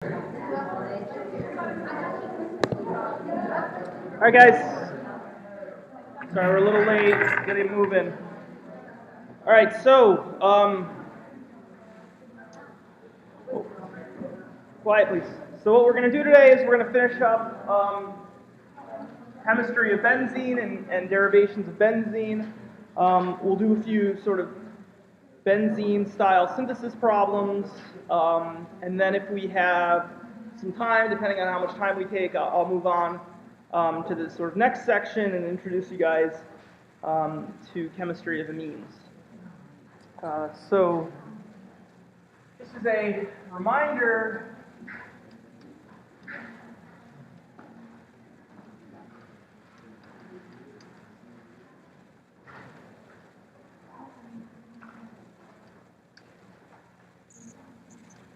All right, guys. Sorry, we're a little late. Getting moving. All right, so quiet, please. So what we're going to do today is we're going to finish up chemistry of benzene and derivations of benzene. We'll do a few sort of benzene-style synthesis problems, and then if we have some time, depending on how much time we take, I'll move on to the sort of next section and introduce you guys to chemistry of amines. So this is a reminder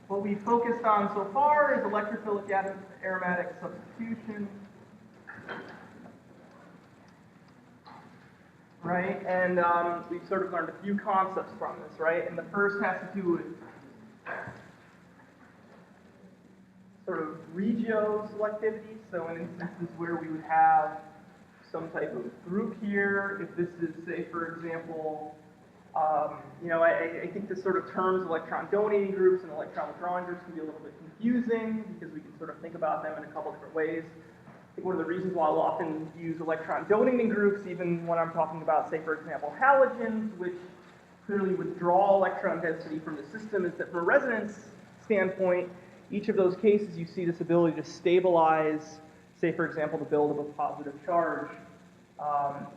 what we focused on so far is electrophilic aromatic substitution. Right, and we've sort of learned a few concepts from this, right? And the first has to do with sort of regioselectivity. So in instances where we would have some type of group here, if this is, say, for example, I think this sort of terms electron donating groups and electron withdrawing groups can be a little bit confusing because we can sort of think about them in a couple different ways. I think one of the reasons why I'll often use electron donating groups, even when I'm talking about, say, for example, halogens, which clearly withdraw electron density from the system, is that from a resonance standpoint, each of those cases you see this ability to stabilize, say, for example, the buildup of positive charge.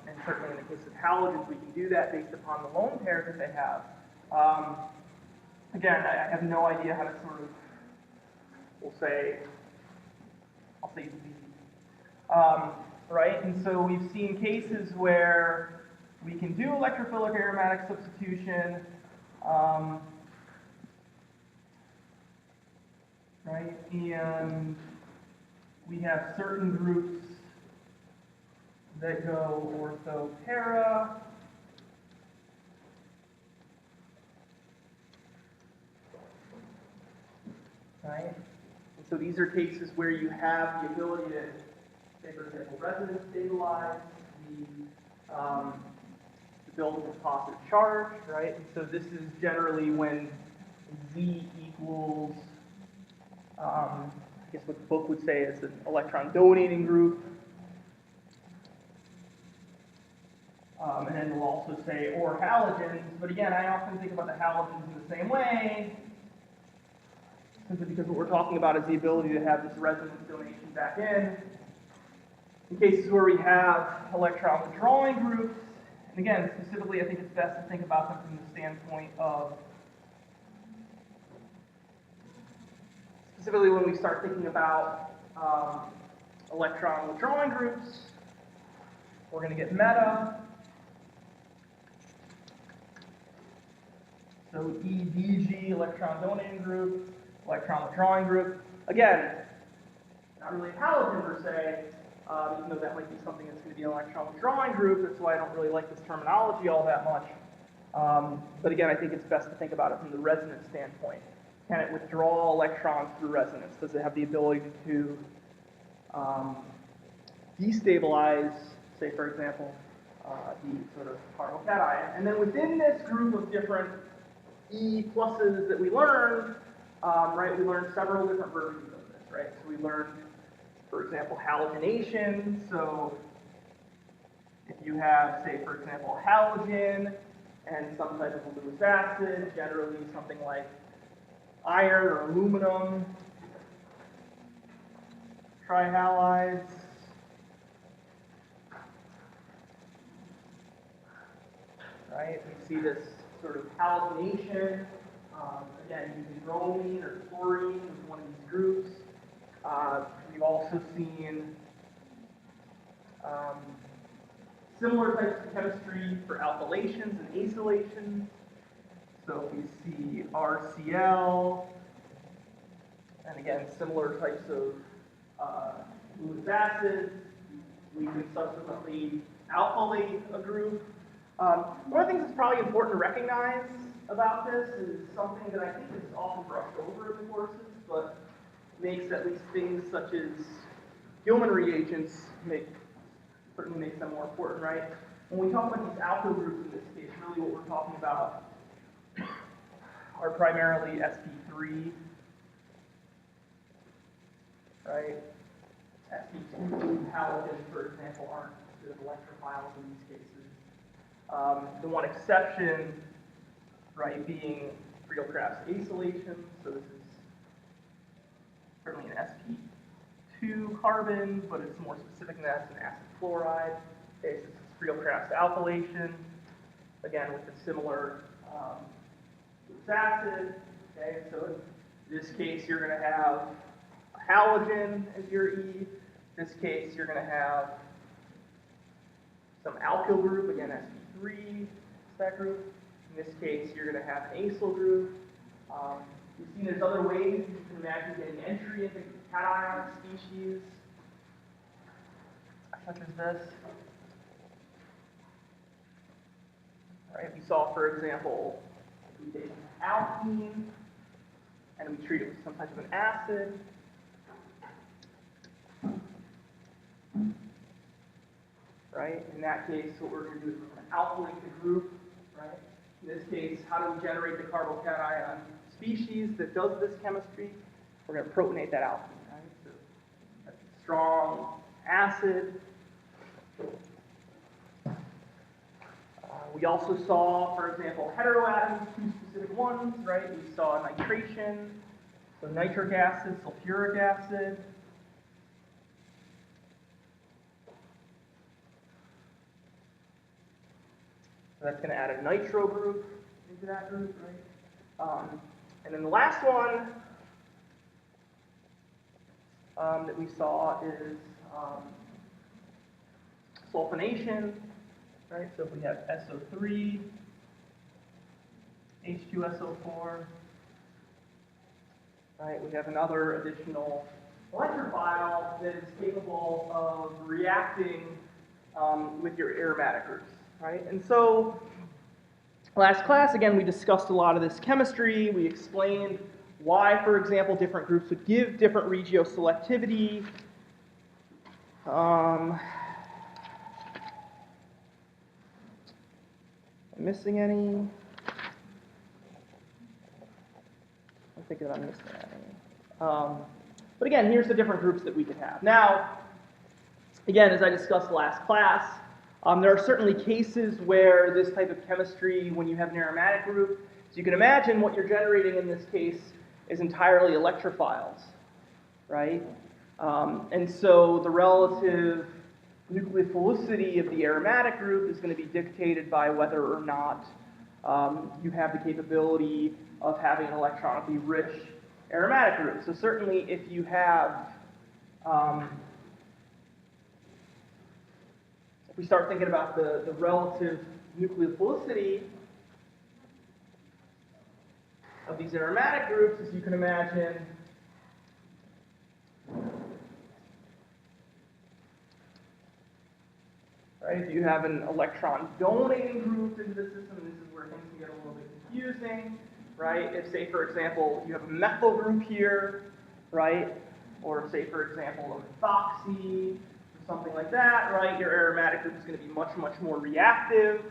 And certainly in the case of halogens, we can do that based upon the lone pairs that they have. Again, I have no idea how to sort of, I'll say Z. Right? And so we've seen cases where we can do electrophilic aromatic substitution, right? And we have certain groups that go ortho-para. Right? And so these are cases where you have the ability to, say, for example, resonance stabilize the buildup of positive charge, right? And so this is generally when Z equals, I guess what the book would say is an electron donating group. And then we'll also say or halogens, but again, I often think about the halogens in the same way, simply because what we're talking about is the ability to have this resonance donation back in. In cases where we have electron withdrawing groups, and again, specifically, I think it's best to think about them from the standpoint of, specifically when we start thinking about electron withdrawing groups, we're going to get meta. So EDG, electron donating group, electron withdrawing group. Again, not really a halogen per se, even though that might be something that's going to be an electron withdrawing group. That's why I don't really like this terminology all that much. But again, I think it's best to think about it from the resonance standpoint. Can it withdraw electrons through resonance? Does it have the ability to destabilize, say, for example, the sort of carbocation? And then within this group of different E pluses that we learned, right, we learned several different versions of this, right? So we learned, for example, halogenation. So if you have, say, for example, halogen and some type of Lewis acid, generally something like iron or aluminum trihalides. Right? We see this sort of halogenation, again, using bromine or chlorine with one of these groups. We've also seen similar types of chemistry for alkylations and acylations. So we see RCl, and again, similar types of Lewis acids. We can subsequently alkylate a group. One of the things that's probably important to recognize about this is something that I think is often brushed over in the courses, but makes at least things such as Gilman reagents certainly makes them more important, right? When we talk about these alkyl groups in this case, really what we're talking about are primarily sp3, right? sp2 halogens, for example, aren't considered electrophiles in these cases. The one exception, right, being Friedel-Crafts acylation, so this is certainly an sp2 carbon, but it's more specific than that, it's an acid fluoride. Okay, so this is Friedel-Crafts alkylation, again with a similar acid. Okay, so in this case you're going to have a halogen as your E. In this case you're going to have some alkyl group, again sp3, that group. In this case you're going to have an acyl group. You've seen there's other ways you can imagine getting entry into cation species, such as this. Right? We saw, for example, we take alkene and we treat it with some type of an acid. Right? In that case, what we're going to do is we're going to alkylate the group. Right? In this case, how do we generate the carbocation species that does this chemistry? We're going to protonate that alkene. Right? So that's a strong acid. We also saw, for example, heteroatoms, two specific ones, right? We saw nitration, so nitric acid, sulfuric acid. So that's going to add a nitro group into that group, right? And then the last one that we saw is sulfonation. Right, so if we have SO3, H2SO4, right, we have another additional electrophile that is capable of reacting with your aromatic groups, right? And so, last class, again, we discussed a lot of this chemistry. We explained why, for example, different groups would give different regioselectivity. Missing any? I'm thinking I'm missing any. But again, here's the different groups that we could have. Now, again, as I discussed last class, there are certainly cases where this type of chemistry, when you have an aromatic group, so you can imagine what you're generating in this case is entirely electrophiles, right? And so the relative nucleophilicity of the aromatic group is going to be dictated by whether or not you have the capability of having an electronically rich aromatic group. So certainly if you have, if we start thinking about the relative nucleophilicity of these aromatic groups, as you can imagine, right? If you have an electron donating group into the system, this is where things can get a little bit confusing, right? If, say, for example, you have a methyl group here, right? Or, say, for example, a methoxy, or something like that, right? Your aromatic group is going to be much, much more reactive.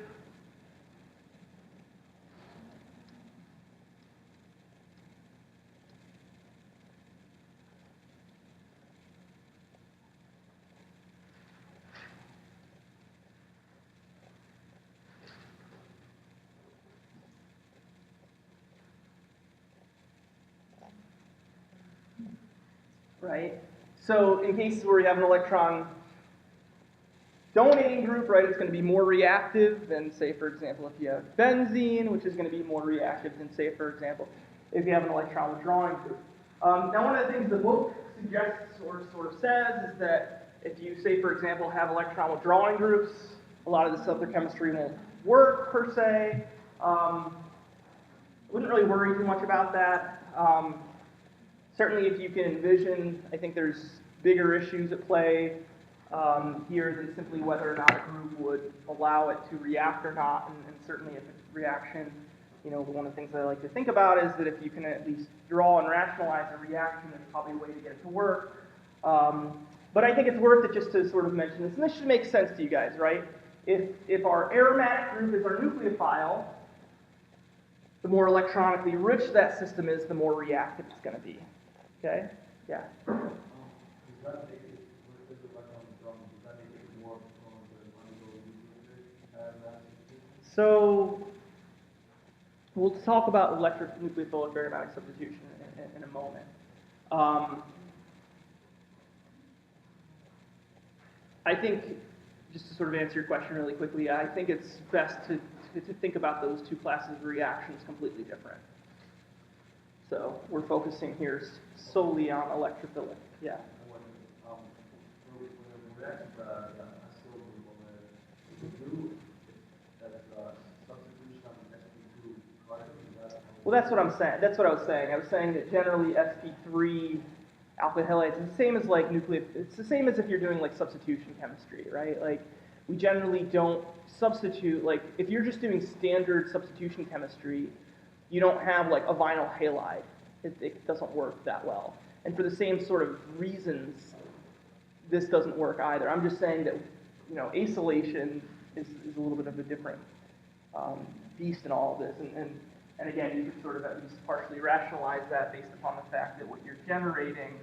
Right? So in cases where you have an electron donating group, right, it's going to be more reactive than, say, for example, if you have benzene, which is going to be more reactive than, say, for example, if you have an electron withdrawing group. Now, one of the things the book suggests or sort of says is that if you, say, for example, have electron withdrawing groups, a lot of this other chemistry won't work, per se. I wouldn't really worry too much about that. Certainly, if you can envision, I think there's bigger issues at play here than simply whether or not a group would allow it to react or not, and certainly if a reaction one of the things that I like to think about is that if you can at least draw and rationalize a reaction, there's probably a way to get it to work. But I think it's worth it just to sort of mention this, and this should make sense to you guys, right? If our aromatic group is our nucleophile, the more electronically rich that system is, the more reactive it's going to be. Okay? Yeah? So we'll talk about electronucleophilic aromatic substitution in a moment. I think, just to sort of answer your question really quickly, I think it's best to think about those two classes of reactions completely different. So we're focusing here solely on electrophilic. Yeah. Well, that's what I'm saying. That's what I was saying. I was saying that generally sp3 alpha halides is the same as like it's the same as if you're doing like substitution chemistry, right? Like we generally don't substitute, like if you're just doing standard substitution chemistry, you don't have like a vinyl halide. It doesn't work that well. And for the same sort of reasons, this doesn't work either. I'm just saying that, acylation is a little bit of a different beast in all of this. And again, you can sort of at least partially rationalize that based upon the fact that what you're generating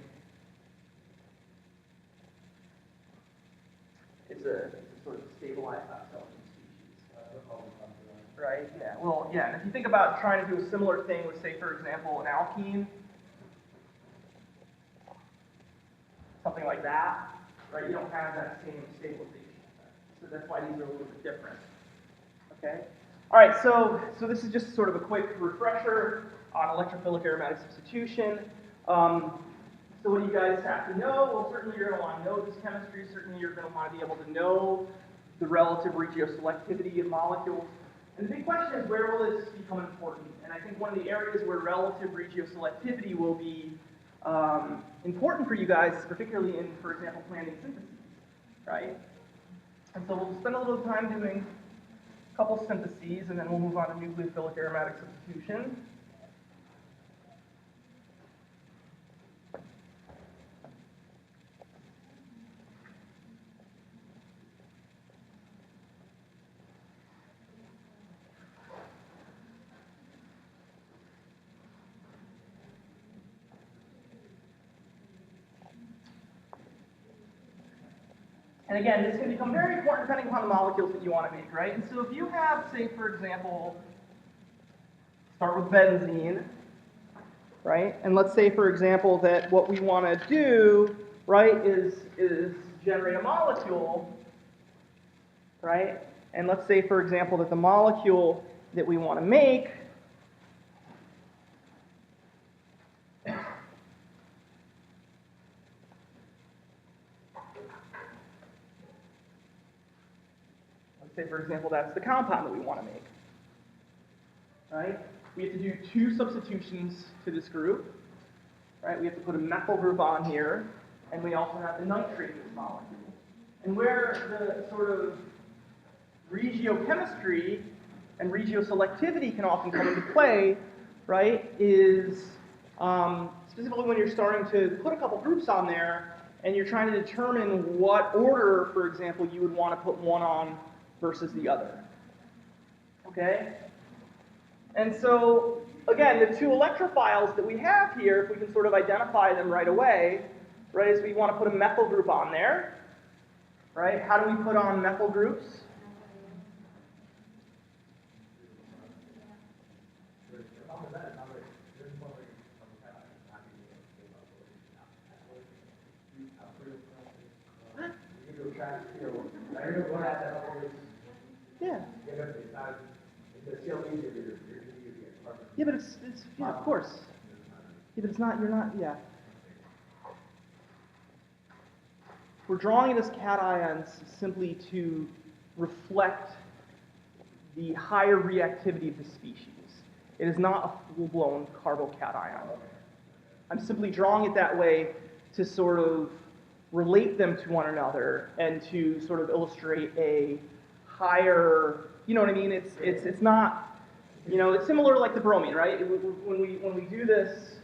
is a sort of stabilized oxygen species. Right? Yeah. Well, yeah. And if you think about trying to do a similar thing with, say, for example, an alkene, something like that, right? You don't have that same stabilization. So that's why these are a little bit different. Okay? All right, so this is just sort of a quick refresher on electrophilic aromatic substitution. So what do you guys have to know? Well, certainly you're going to want to know this chemistry. Certainly you're going to want to be able to know the relative regioselectivity of molecules. And the big question is, where will this become important? And I think one of the areas where relative regioselectivity will be important for you guys, particularly in, for example, planning syntheses, right? And so we'll spend a little time doing a couple syntheses, and then we'll move on to nucleophilic aromatic substitution. And again, this can become very important depending upon the molecules that you want to make, right? And so if you have, say, for example, start with benzene, right? And let's say, for example, that what we want to do, right, is generate a molecule, right? And let's say, for example, that the molecule that we want to make say, for example, that's the compound that we want to make, right? We have to do two substitutions to this group, right? We have to put a methyl group on here, and we also have to nitrate this molecule. And where the sort of regiochemistry and regioselectivity can often come into play, right, is specifically when you're starting to put a couple groups on there, and you're trying to determine what order, for example, you would want to put one on versus the other, okay? And so, again, the two electrophiles that we have here, if we can sort of identify them right away, right, is we want to put a methyl group on there, right? How do we put on methyl groups? Yeah. Yeah, but it's yeah, of course. Yeah, but it's not, you're not, yeah. We're drawing it as cations simply to reflect the higher reactivity of the species. It is not a full-blown carbocation. I'm simply drawing it that way to sort of relate them to one another and to sort of illustrate a higher, you know what I mean? It's not, You know, it's similar like the bromine, right? When we do this,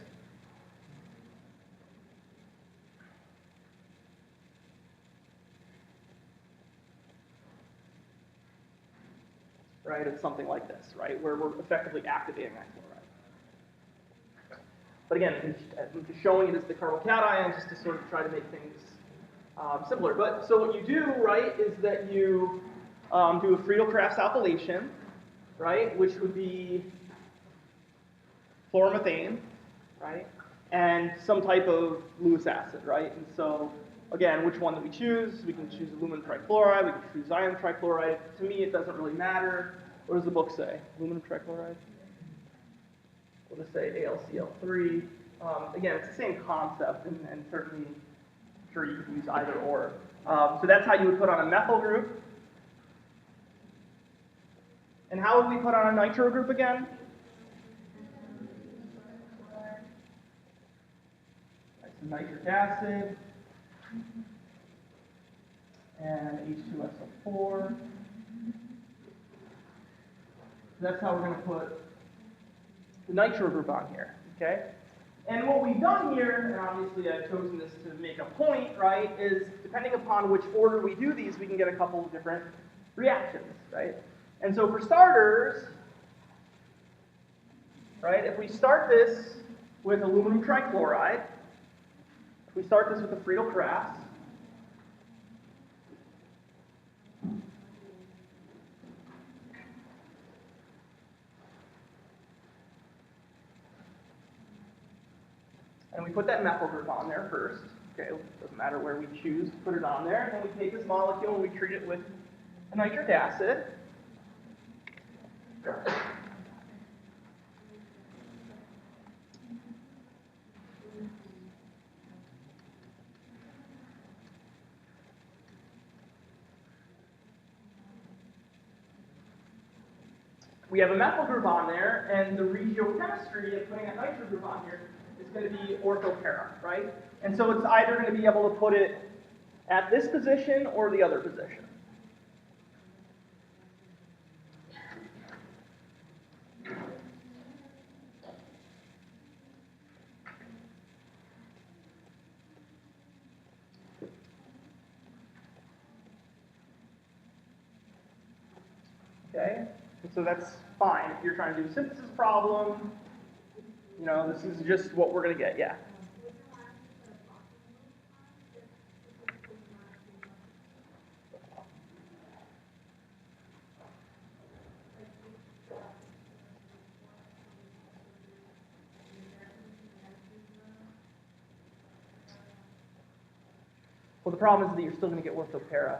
right, it's something like this, right, where we're effectively activating that chloride. But again, I'm just showing it as the carbocation just to sort of try to make things simpler. But so what you do, right, is that you do a Friedel-Crafts alkylation, right, which would be chloromethane, right, and some type of Lewis acid, right? And so, again, which one that we choose? We can choose aluminum trichloride, we can choose iron trichloride. To me, it doesn't really matter. What does the book say? Aluminum trichloride? We'll just say AlCl3. Again, it's the same concept, and certainly, I'm sure you could use either or. So that's how you would put on a methyl group. And how would we put on a nitro group again? Nitric acid and H2SO4. That's how we're going to put the nitro group on here, okay? And what we've done here, and obviously I've chosen this to make a point, right, is depending upon which order we do these, we can get a couple of different reactions, right? And so for starters, right, if we start this with aluminum trichloride, if we start this with the Friedel-Crafts, and we put that methyl group on there first, okay, it doesn't matter where we choose to put it on there, and then we take this molecule and we treat it with a nitric acid. We have a methyl group on there, and the regiochemistry of putting a nitro group on here is going to be orthopara, right? And so it's either going to be able to put it at this position or the other position. Okay, and so that's fine. If you're trying to do a synthesis problem, you know, this is just what we're going to get, yeah. Well, the problem is that you're still going to get orthopara.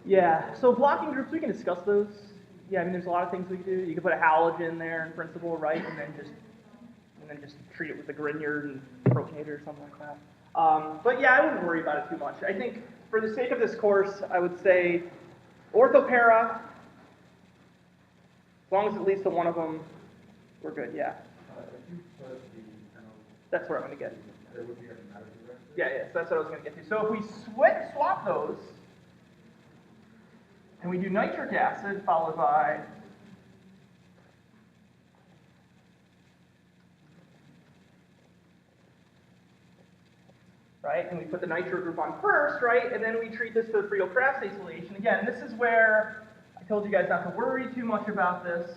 Yeah, so blocking groups, we can discuss those. Yeah, I mean, there's a lot of things we can do. You can put a halogen there in principle, right, and then just treat it with a Grignard and protonator or something like that. But yeah, I wouldn't worry about it too much. I think for the sake of this course, I would say orthopara, as long as it leads to one of them, we're good, yeah. That's where I'm going to get. Yeah, so that's what I was going to get to. So if we swap those, and we do nitric acid followed by right, and we put the nitro group on first, right, and then we treat this to the Friedel-Crafts acylation. Again, this is where I told you guys not to worry too much about this,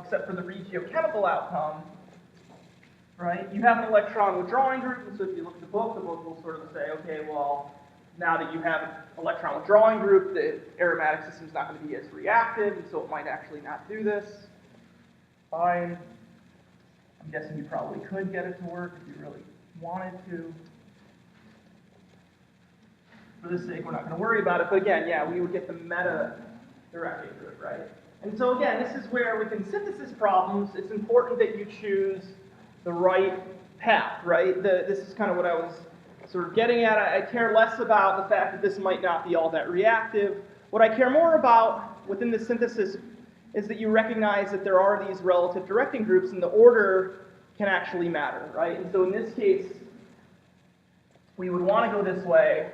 except for the regiochemical outcome. Right? You have an electron withdrawing group, and so if you look at the book will sort of say, okay, well, now that you have an electron withdrawing group, the aromatic system is not going to be as reactive, and so it might actually not do this. Fine. I'm guessing you probably could get it to work if you really wanted to. For this sake, we're not going to worry about it, but again, yeah, we would get the meta-directed group, right? And so again, this is where within synthesis problems, it's important that you choose the right path, right? This is kind of what I was sort of getting at. I care less about the fact that this might not be all that reactive. What I care more about within the synthesis is that you recognize that there are these relative directing groups and the order can actually matter, right? And so in this case, we would want to go this way.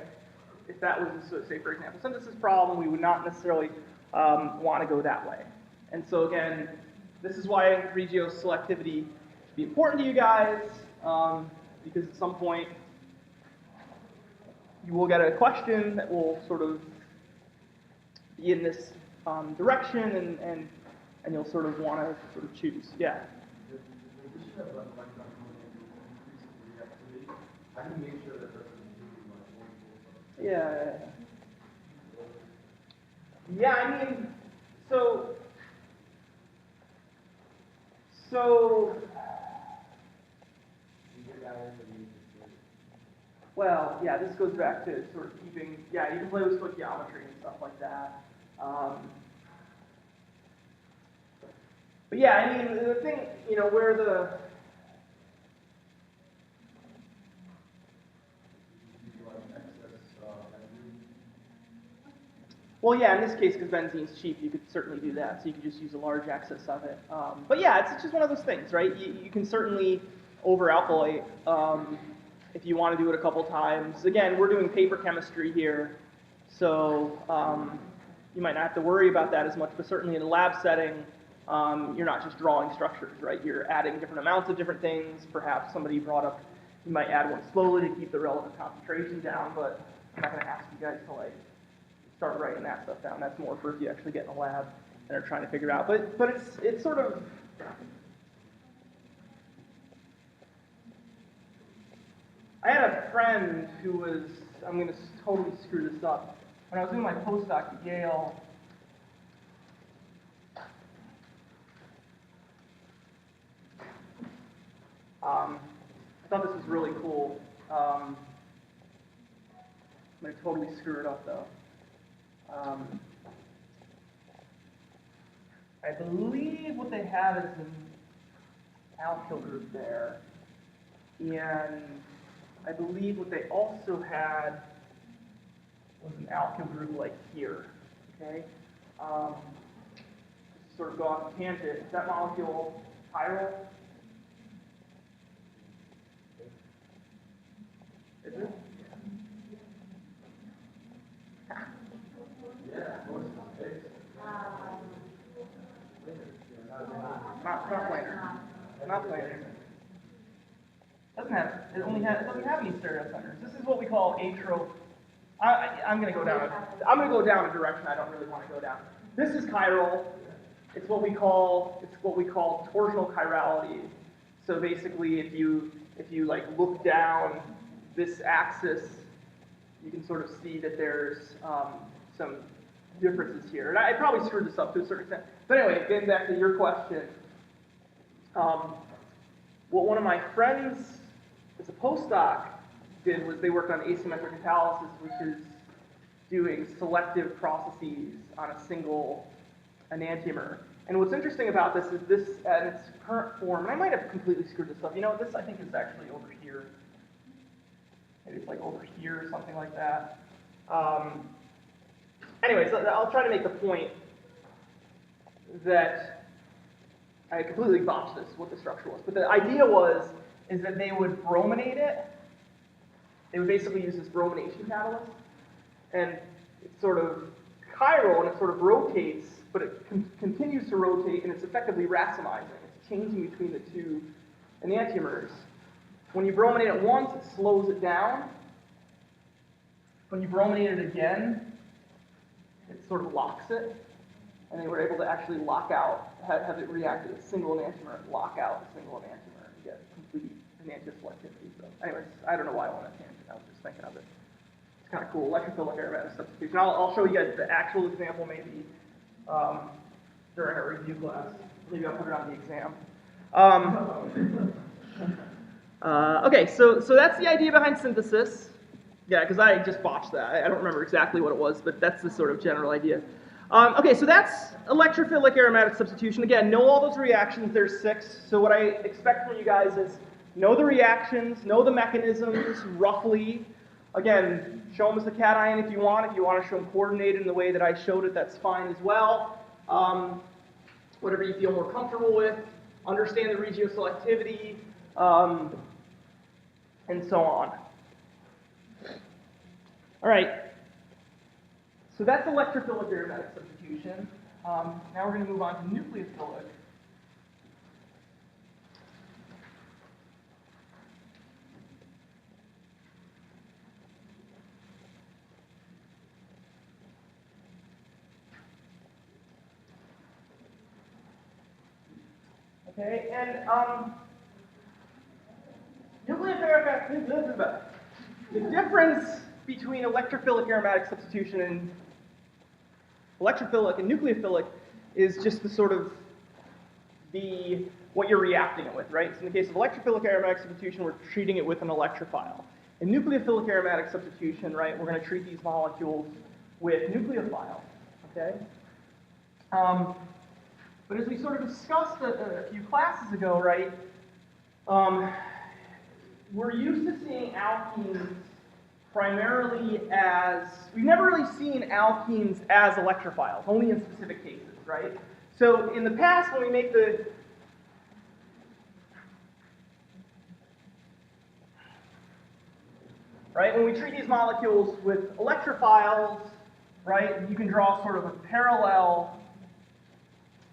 If that was, say, for example, synthesis problem, we would not necessarily want to go that way. And so again, this is why regioselectivity should be important to you guys, because at some point you will get a question that will sort of be in this direction, and you'll sort of want to sort of choose. Yeah. Yeah. Yeah, I mean, so well, yeah, this goes back to sort of keeping, yeah, you can play with stoichiometry and stuff like that. But yeah, I mean, the thing, you know, where the, well, yeah, in this case, because benzene's cheap, you could certainly do that. So you could just use a large excess of it. But yeah, it's just one of those things, right? You can certainly over-alkylate if you want to do it a couple times. Again, we're doing paper chemistry here, so you might not have to worry about that as much, but certainly in a lab setting, you're not just drawing structures, right? You're adding different amounts of different things. Perhaps somebody brought up, you might add one slowly to keep the relative concentration down, but I'm not going to ask you guys to like start writing that stuff down. That's more for if you actually get in a lab and are trying to figure it out. But it's sort of, I had a friend who was, I'm going to totally screw this up. When I was doing my postdoc at Yale, I thought this was really cool. I'm going to totally screw it up, though. I believe what they have is an alkyl group there. And I believe what they also had was an alkyl group like here. Okay? Just sort of go off a tangent. Is that molecule chiral? Is it? Not planar. Not planar. It doesn't have any stereocenters. This is what we call atro. I'm going to go down a direction I don't really want to go down. This is chiral. It's what we call torsional chirality. So basically, if you like look down this axis, you can sort of see that there's some differences here. And I probably screwed this up to a certain extent. But anyway, getting back to your question, what one of my friends as a postdoc did was they worked on asymmetric catalysis, which is doing selective processes on a single enantiomer. And what's interesting about this is this at its current form, and I might have completely screwed this up. You know, this I think is actually over here. Maybe it's like over here or something like that. Anyways, I'll try to make the point that I completely botched this, what the structure was. But the idea is that they would brominate it. They would basically use this bromination catalyst. And it's sort of chiral, and it sort of rotates, but it continues to rotate, and it's effectively racemizing. It's changing between the two enantiomers. When you brominate it once, it slows it down. When you brominate it again, it sort of locks it. And they were able to actually lock out, have it react to a single enantiomer and lock out a single enantiomer and get complete enantioselectivity. So anyways, I don't know why I went on a tangent. I was just thinking of it. It's kind of cool. Electrophilic aromatic substitution. I'll show you guys the actual example maybe during our review class. Maybe I'll put it on the exam. Okay, so that's the idea behind synthesis. Yeah, because I just botched that. I don't remember exactly what it was, but that's the sort of general idea. Okay, so that's electrophilic aromatic substitution. Again, know all those reactions. There's 6. So what I expect from you guys is know the reactions, know the mechanisms roughly. Again, show them as a cation if you want. If you want to show them coordinated in the way that I showed it, that's fine as well. Whatever you feel more comfortable with. Understand the regioselectivity, and so on. All right. So that's electrophilic aromatic substitution. Now we're going to move on to nucleophilic. Okay, and nucleophilic, the difference between electrophilic aromatic substitution and electrophilic and nucleophilic is just the sort of what you're reacting it with, right? So in the case of electrophilic aromatic substitution, we're treating it with an electrophile. In nucleophilic aromatic substitution, right, we're going to treat these molecules with nucleophiles, okay? But as we sort of discussed a few classes ago, right, we're used to seeing alkenes primarily as, we've never really seen alkenes as electrophiles, only in specific cases, right? So in the past, when we make when we treat these molecules with electrophiles, right, you can draw sort of a parallel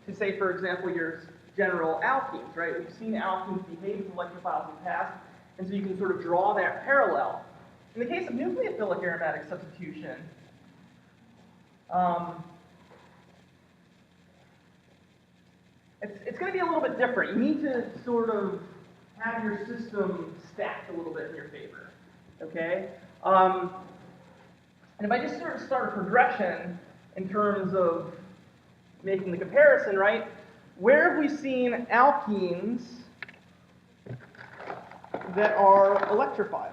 to say, for example, your general alkenes, right? We've seen alkenes behave as electrophiles in the past, and so you can sort of draw that parallel. In the case of nucleophilic aromatic substitution, it's going to be a little bit different. You need to sort of have your system stacked a little bit in your favor, okay? And if I just sort of start a progression in terms of making the comparison, right? Where have we seen alkenes that are electrophiles?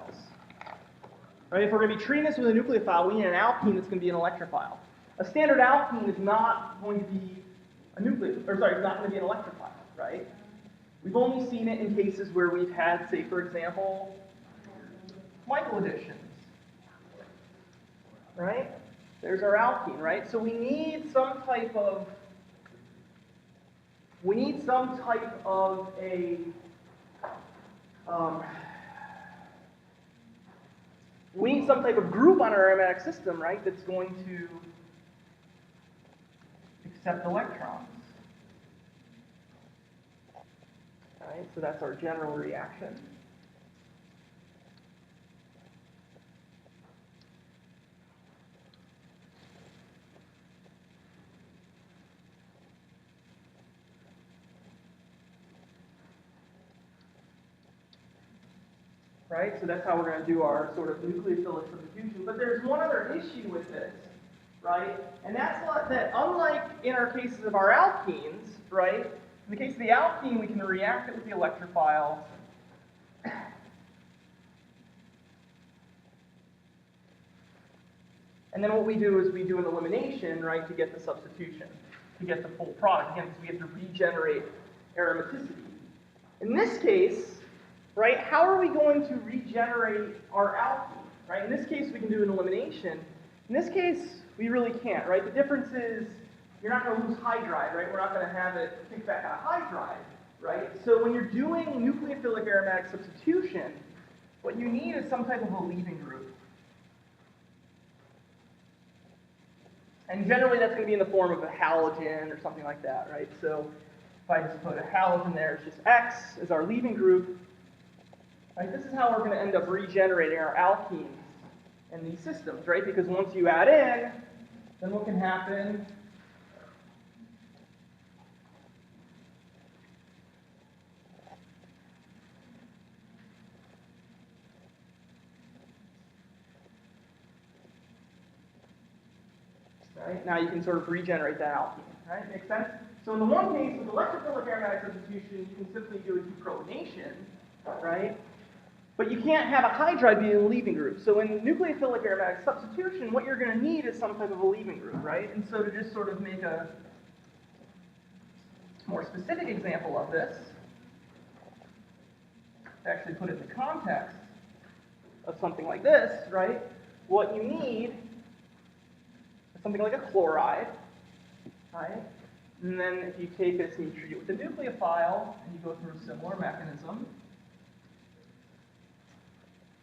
Right? If we're going to be treating this with a nucleophile, we need an alkene that's going to be an electrophile. A standard alkene is not going to be a it's not going to be an electrophile, right? We've only seen it in cases where we've had, say, for example, Michael additions, right? There's our alkene, right? So we need some type of a we need some type of group on our aromatic system, right, that's going to accept electrons. All right, so that's our general reaction. Right, so that's how we're going to do our sort of nucleophilic substitution. But there's one other issue with this, right? And that's that unlike in our cases of our alkenes, right? In the case of the alkene, we can react it with the electrophile. And then what we do is we do an elimination, right, to get the substitution, to get the full product. Again, because we have to regenerate aromaticity. In this case, right, how are we going to regenerate our alkene? Right? In this case, we can do an elimination. In this case, we really can't, right? The difference is you're not going to lose hydride, right? We're not going to have it kick back out of hydride, right? So when you're doing nucleophilic aromatic substitution, what you need is some type of a leaving group. And generally, that's going to be in the form of a halogen or something like that, right? So if I just put a halogen there, it's just X as our leaving group. Right, this is how we're going to end up regenerating our alkenes in these systems, right? Because once you add in, then what can happen? Right? Now you can sort of regenerate that alkene, right? Makes sense? So in the one case, with electrophilic aromatic substitution, you can simply do a deprotonation, right? But you can't have a hydride be in a leaving group. So in nucleophilic aromatic substitution, what you're going to need is some type of a leaving group, right? And so to just sort of make a more specific example of this, to actually put it in the context of something like this, right? What you need is something like a chloride, right? And then if you take this and you treat it with a nucleophile, and you go through a similar mechanism,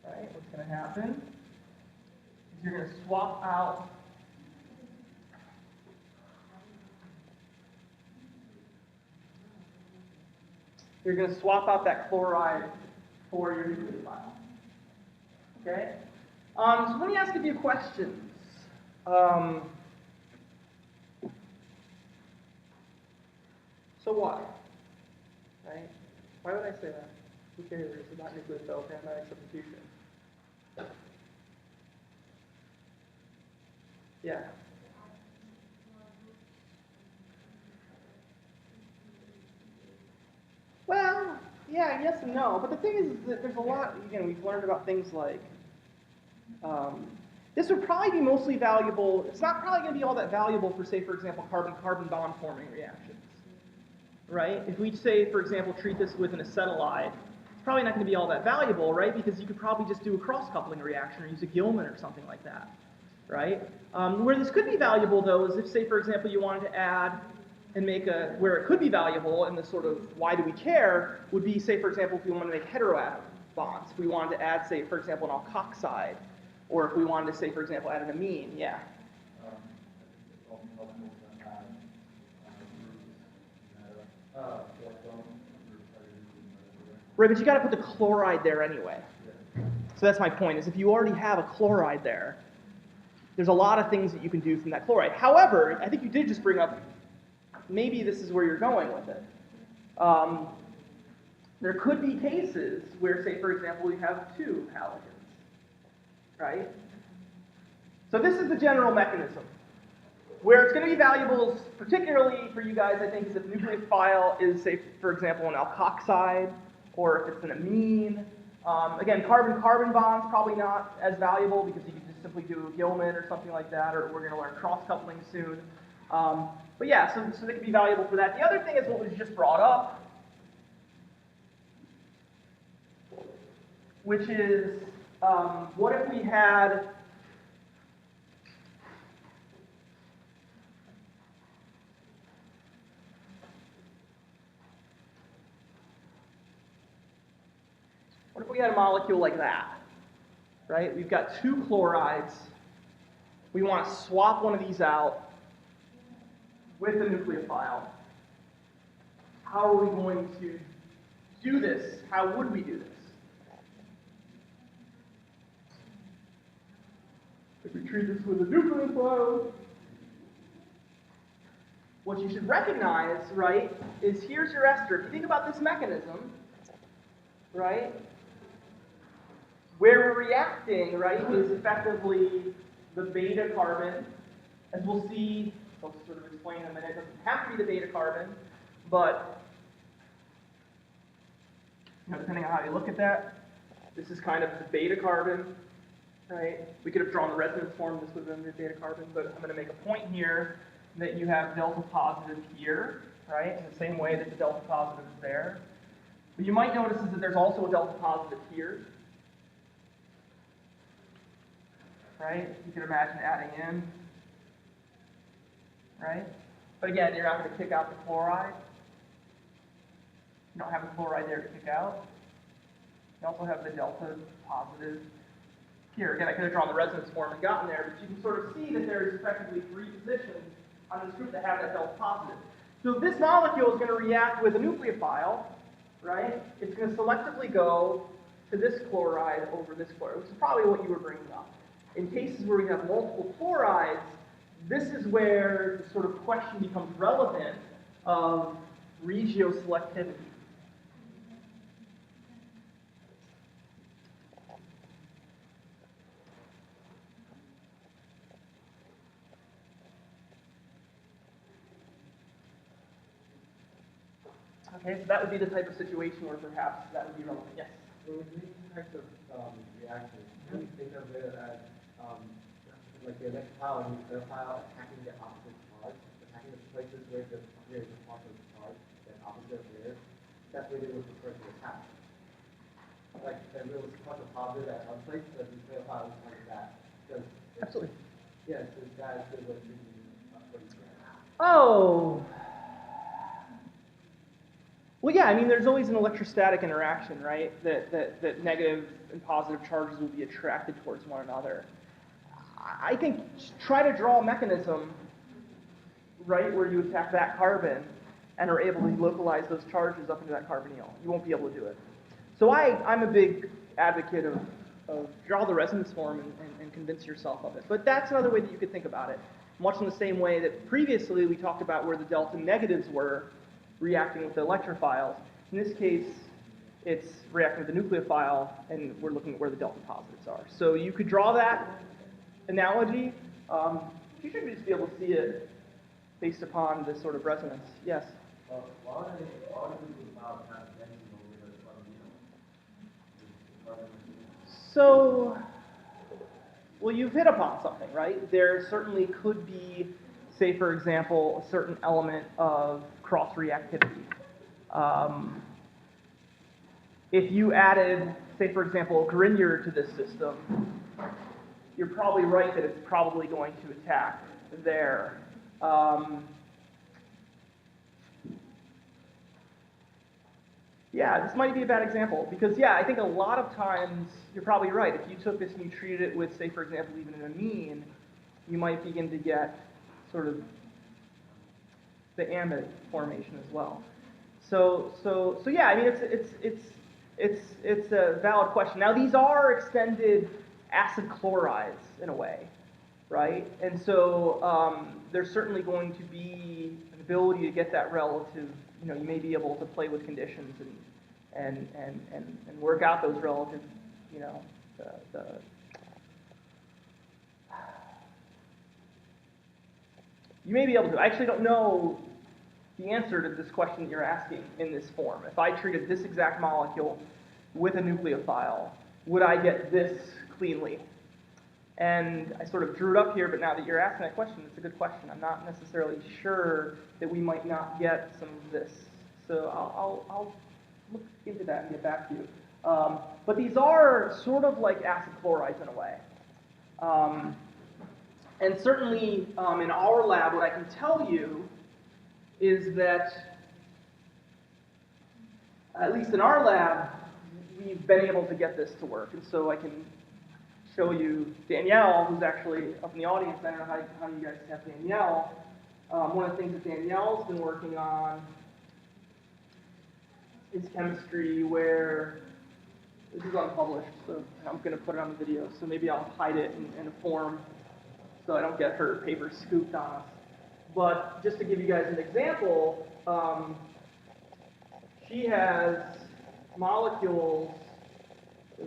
right, what's going to happen is you're going to swap out You're going to swap out that chloride for your nucleophile. Okay? So let me ask a few questions. So what? Right? Why would I say that? Who cares about nucleophile antibiotic substitution? Yeah. Well, yeah, yes and no. But the thing is that there's a lot, again, we've learned about things like, this would probably be mostly valuable, it's not probably going to be all that valuable for, say, for example, carbon-carbon bond forming reactions. Right? If we say, for example, treat this with an acetylide, it's probably not going to be all that valuable, right? Because you could probably just do a cross-coupling reaction or use a Gilman or something like that, right? Where this could be valuable, though, is if, say, for example, you wanted to add and make where it could be valuable, and the sort of why do we care, would be, say, for example, if we wanted to make heteroatom bonds. If we wanted to add, say, for example, an alkoxide, or if we wanted to, say, for example, add an amine, yeah. Right, but you got to put the chloride there anyway. So that's my point, is if you already have a chloride there, there's a lot of things that you can do from that chloride. However, I think you did just bring up, maybe this is where you're going with it. There could be cases where, say, for example, you have two halogens, right? So this is the general mechanism. Where it's going to be valuable, particularly for you guys, I think, is if nucleophile is, say, for example, an alkoxide, or if it's an amine. Again, carbon-carbon bonds probably not as valuable because you can just simply do a Gilman or something like that, or we're going to learn cross-coupling soon. But yeah, so they can be valuable for that. The other thing is what was just brought up, which is what if we had a molecule like that, right? We've got two chlorides. We want to swap one of these out with a nucleophile. How are we going to do this? How would we do this? If we treat this with a nucleophile, what you should recognize, right, is here's your ester. If you think about this mechanism, right, where we're reacting, right, is effectively the beta carbon. As we'll see, I'll sort of explain in a minute, it doesn't have to be the beta carbon, but depending on how you look at that, this is kind of the beta carbon, right? We could have drawn the resonance form, this would have been the beta carbon, but I'm going to make a point here that you have delta positive here, right, in the same way that the delta positive is there. What you might notice is that there's also a delta positive here. Right? You can imagine adding in, right? But again, you're not going to kick out the chloride. You don't have the chloride there to kick out. You also have the delta positive here. Again, I could have drawn the resonance form and gotten there, but you can sort of see that there's effectively three positions on this group that have that delta positive. So if this molecule is going to react with a nucleophile, right, it's going to selectively go to this chloride over this chloride, which is probably what you were bringing up. In cases where we have multiple chlorides, this is where the sort of question becomes relevant of regioselectivity. Okay, so that would be the type of situation where perhaps that would be relevant. Yes? So with these types of reactions, can you think of it as like the electrophile and nucleophile attacking the opposite charge, attacking the places where there is a positive charge, the opposite of there? That's where they would prefer to attack. Like if there was a positive at one place, the nucleophile would target that. Absolutely. Yes, yeah, so that's the way to what you said. Oh. Well, yeah, I mean, there's always an electrostatic interaction, right? That negative and positive charges will be attracted towards one another. I think try to draw a mechanism, right, where you attack that carbon, and are able to localize those charges up into that carbonyl. You won't be able to do it. So I'm a big advocate of draw the resonance form and convince yourself of it. But that's another way that you could think about it. Much in the same way that previously we talked about where the delta negatives were reacting with the electrophiles. In this case, it's reacting with the nucleophile, and we're looking at where the delta positives are. So you could draw that analogy. You should just be able to see it based upon this sort of resonance. Yes? Why do nucleophiles have benzene over the carbonyl? So, well, you've hit upon something, right? There certainly could be, say, for example, a certain element of cross-reactivity. If you added, say, for example, Grignard to this system, you're probably right that it's probably going to attack there. Yeah, this might be a bad example because, yeah, I think a lot of times you're probably right. If you took this and you treated it with, say, for example, even an amine, you might begin to get sort of the amide formation as well. So yeah, I mean, it's a valid question. Now, these are extended acid chlorides in a way, right? And so there's certainly going to be an ability to get that relative. You know, you may be able to play with conditions and work out those relative, you know, you may be able to. I actually don't know the answer to this question that you're asking in this form. If I treated this exact molecule with a nucleophile, would I get this cleanly? And I sort of drew it up here, but now that you're asking that question, it's a good question. I'm not necessarily sure that we might not get some of this. So I'll look into that and get back to you. But these are sort of like acid chlorides in a way. And certainly in our lab, what I can tell you is that, at least in our lab, we've been able to get this to work. And so I can show you Danielle, who's actually up in the audience. I don't know how you guys have Danielle. One of the things that Danielle's been working on is chemistry where, this is unpublished, so I'm going to put it on the video, so maybe I'll hide it in a form so I don't get her paper scooped on us. But just to give you guys an example, she has molecules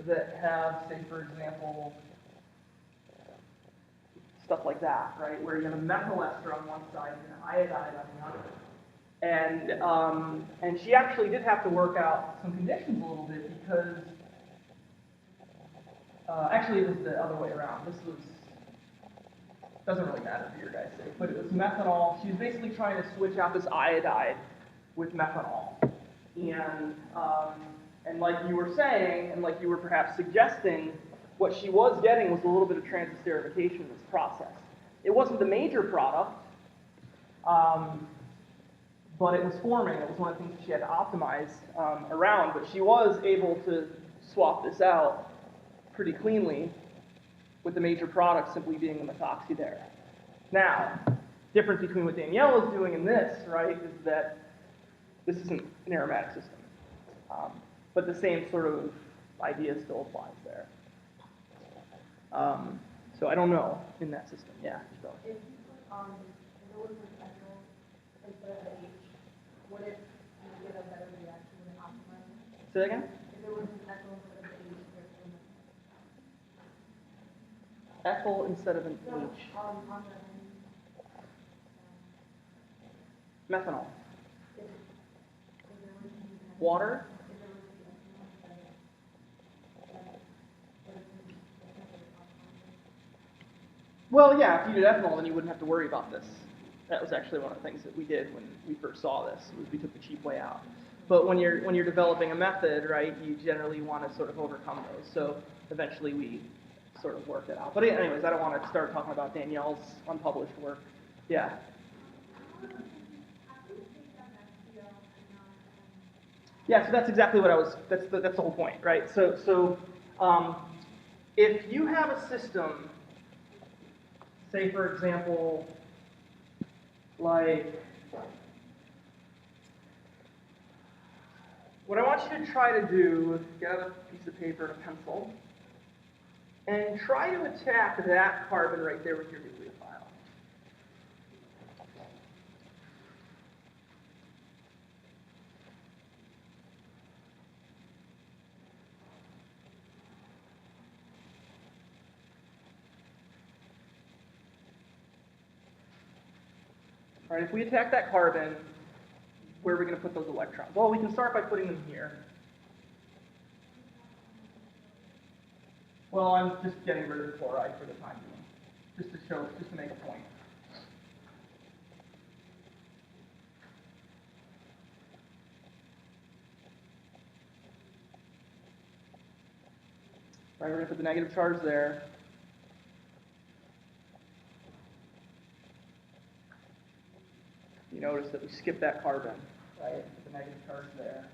that have, say, for example, stuff like that, right? Where you have a methyl ester on one side and an iodide on the other. And she actually did have to work out some conditions a little bit because, actually it was the other way around. This was, doesn't really matter for your guys' sake, but it was methanol. She was basically trying to switch out this iodide with methanol. And like you were saying, and like you were perhaps suggesting, what she was getting was a little bit of transesterification in this process. It wasn't the major product, but it was forming. It was one of the things that she had to optimize around, but she was able to swap this out pretty cleanly with the major product simply being the methoxy there. Now, difference between what Danielle is doing and this, right, is that this isn't an aromatic system. But the same sort of idea still applies there. So I don't know in that system. Yeah. So. If you put if it was an ethyl instead of an H, would it get a better reaction when optimizing? Say that again? If it was an ethyl instead of an H, Ethyl instead of an H. on the Methanol. if there was Water. Well, yeah, if you did ethanol, then you wouldn't have to worry about this. That was actually one of the things that we did when we first saw this, was we took the cheap way out. But when you're developing a method, right, you generally want to sort of overcome those. So eventually we sort of worked it out. But anyways, I don't want to start talking about Danielle's unpublished work. Yeah. Yeah, so that's exactly what I was, that's the whole point, right? So if you have a system, say for example, like what I want you to try to do is get out a piece of paper and a pencil, and try to attack that carbon right there with your nucleophile. All right, if we attack that carbon, where are we going to put those electrons? Well, we can start by putting them here. Well, I'm just getting rid of the chloride for the time being, just to make a point. Right, we're going to put the negative charge there. You notice that we skipped that carbon, right? Put the negative charge there.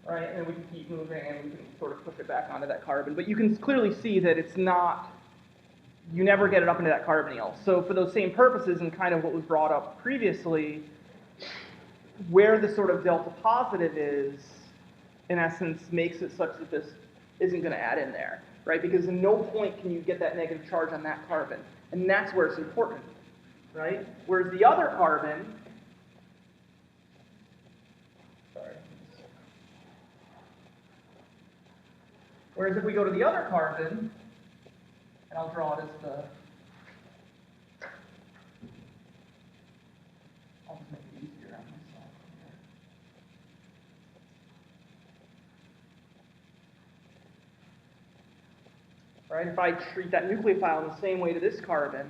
Right, and we can keep moving and we can sort of push it back onto that carbon. But you can clearly see that it's not, you never get it up into that carbonyl. So for those same purposes and kind of what was brought up previously, where the sort of delta positive is, in essence, makes it such that this isn't going to add in there, right? Because at no point can you get that negative charge on that carbon. And that's where it's important, right? Whereas the other carbon, whereas if we go to the other carbon, and I'll draw it as the, I'll just make it easier on myself here. Right, if I treat that nucleophile in the same way to this carbon,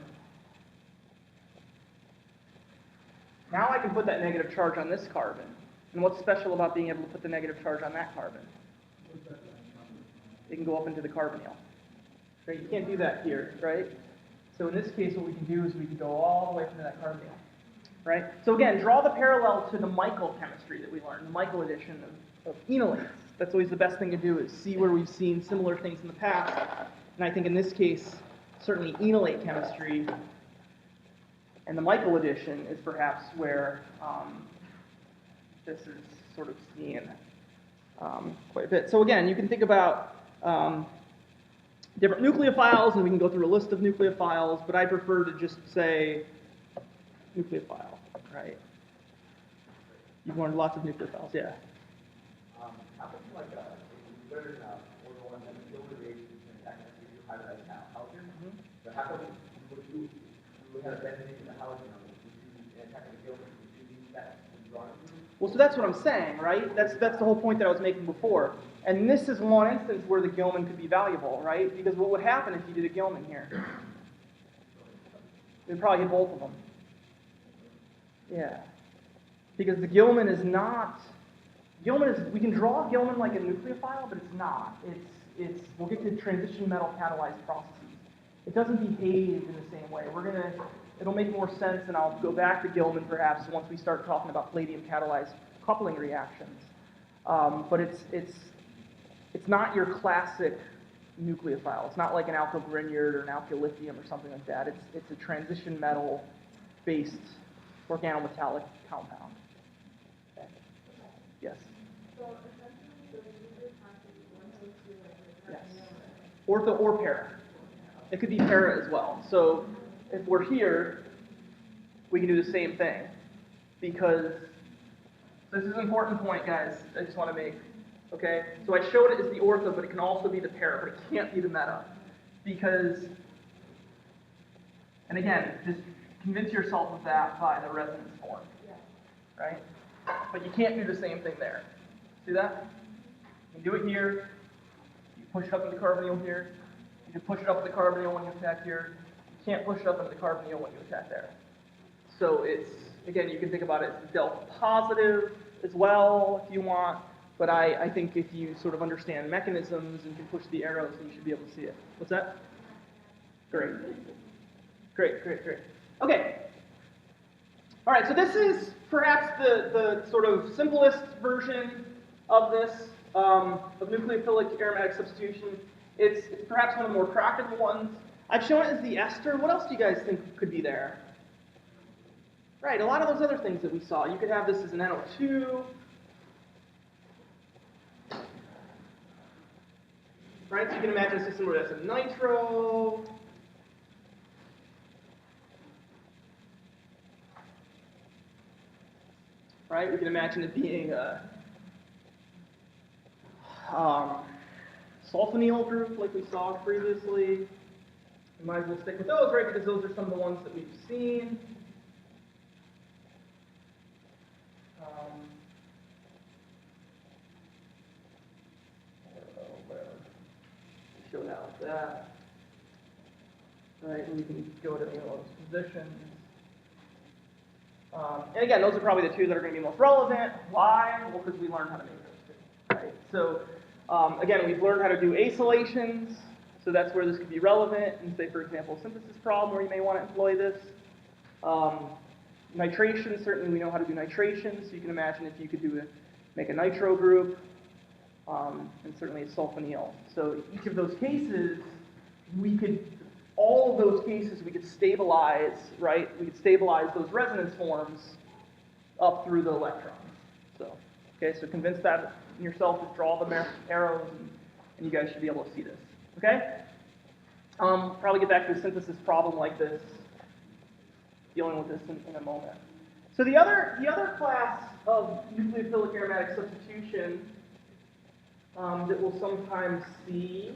now I can put that negative charge on this carbon. And what's special about being able to put the negative charge on that carbon? It can go up into the carbonyl. Right? You can't do that here, right? So in this case, what we can do is we can go all the way into that carbonyl. Right? So again, draw the parallel to the Michael chemistry that we learned, the Michael edition of enolates. That's always the best thing to do, is see where we've seen similar things in the past. And I think in this case, certainly enolate chemistry and the Michael edition is perhaps where this is sort of seen quite a bit. So again, you can think about different nucleophiles, and we can go through a list of nucleophiles, but I prefer to just say nucleophile, right? You've learned lots of nucleophiles, yeah. How much like if you learn order one and build the reagents and actually you hybridized now halogen, but how come you would have benzene in the halogen, would you attack the gilbert, would you use that in drawing? Well, so that's what I'm saying, right? That's the whole point that I was making before. And this is one instance where the Gilman could be valuable, right? Because what would happen if you did a Gilman here? We'd probably hit both of them. Yeah. Because the Gilman is not, we can draw Gilman like a nucleophile, but it's not. We'll get to transition metal catalyzed processes. It doesn't behave in the same way. It'll make more sense, and I'll go back to Gilman perhaps once we start talking about palladium catalyzed coupling reactions. But it's not your classic nucleophile. It's not like an alkyl Grignard or an alkylithium or something like that. It's a transition metal-based organometallic compound. Okay. Yes? So essentially, the nuclear content is one to like the Yes. Ortho or para. It could be para as well. So if we're here, we can do the same thing. Because this is an important point, guys, I just want to make. Okay? So I showed it as the ortho, but it can also be the para, but it can't be the meta. Because, and again, just convince yourself of that by the resonance form. Yeah. Right? But you can't do the same thing there. See that? You can do it here. You push it up into the carbonyl here. You can push it up into the carbonyl when you attack here. You can't push it up into the carbonyl when you attack there. So it's, again, you can think about it as delta positive as well if you want. But I think if you sort of understand mechanisms and can push the arrows, then you should be able to see it. What's that? Great. Great. Okay. All right, so this is perhaps the sort of simplest version of this, of nucleophilic aromatic substitution. It's perhaps one of the more practical ones. I've shown it as the ester. What else do you guys think could be there? Right, a lot of those other things that we saw. You could have this as an NO2. Right, so you can imagine a system where that's a nitro. Right, we can imagine it being a sulfonyl group like we saw previously. We might as well stick with those, right, because those are some of the ones that we've seen. Show that like that. Right, and we can go to any of those positions. And again, those are probably the two that are going to be most relevant. Why? Well, because we learned how to make those two. Right? So again, we've learned how to do acylations. So that's where this could be relevant. And say, for example, a synthesis problem where you may want to employ this. Nitration, certainly we know how to do nitration. So you can imagine if you could make a nitro group. And certainly a sulfonyl. So each of those cases, all of those cases, we could stabilize, right? We could stabilize those resonance forms up through the electrons. So, okay, so convince that in yourself, just draw the arrows, and you guys should be able to see this, okay? Probably get back to a synthesis problem like this, dealing with this in a moment. So the other class of nucleophilic aromatic substitution that we'll sometimes see.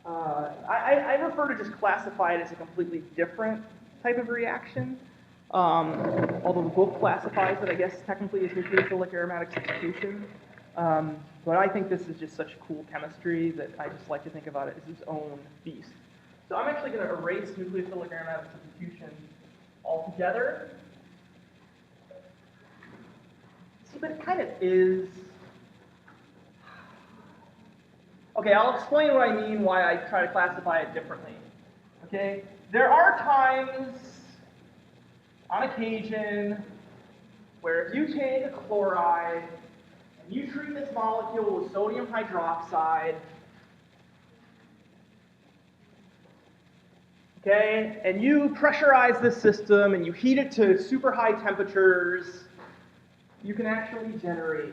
I prefer to just classify it as a completely different type of reaction. Although the book classifies it, I guess, technically as nucleophilic aromatic substitution. But I think this is just such cool chemistry that I just like to think about it as its own beast. So I'm actually going to erase nucleophilic aromatic substitution altogether. See, but it kind of is. Okay, I'll explain what I mean, why I try to classify it differently. Okay, there are times, on occasion, where if you take a chloride and you treat this molecule with sodium hydroxide, okay, and you pressurize this system and you heat it to super high temperatures, you can actually generate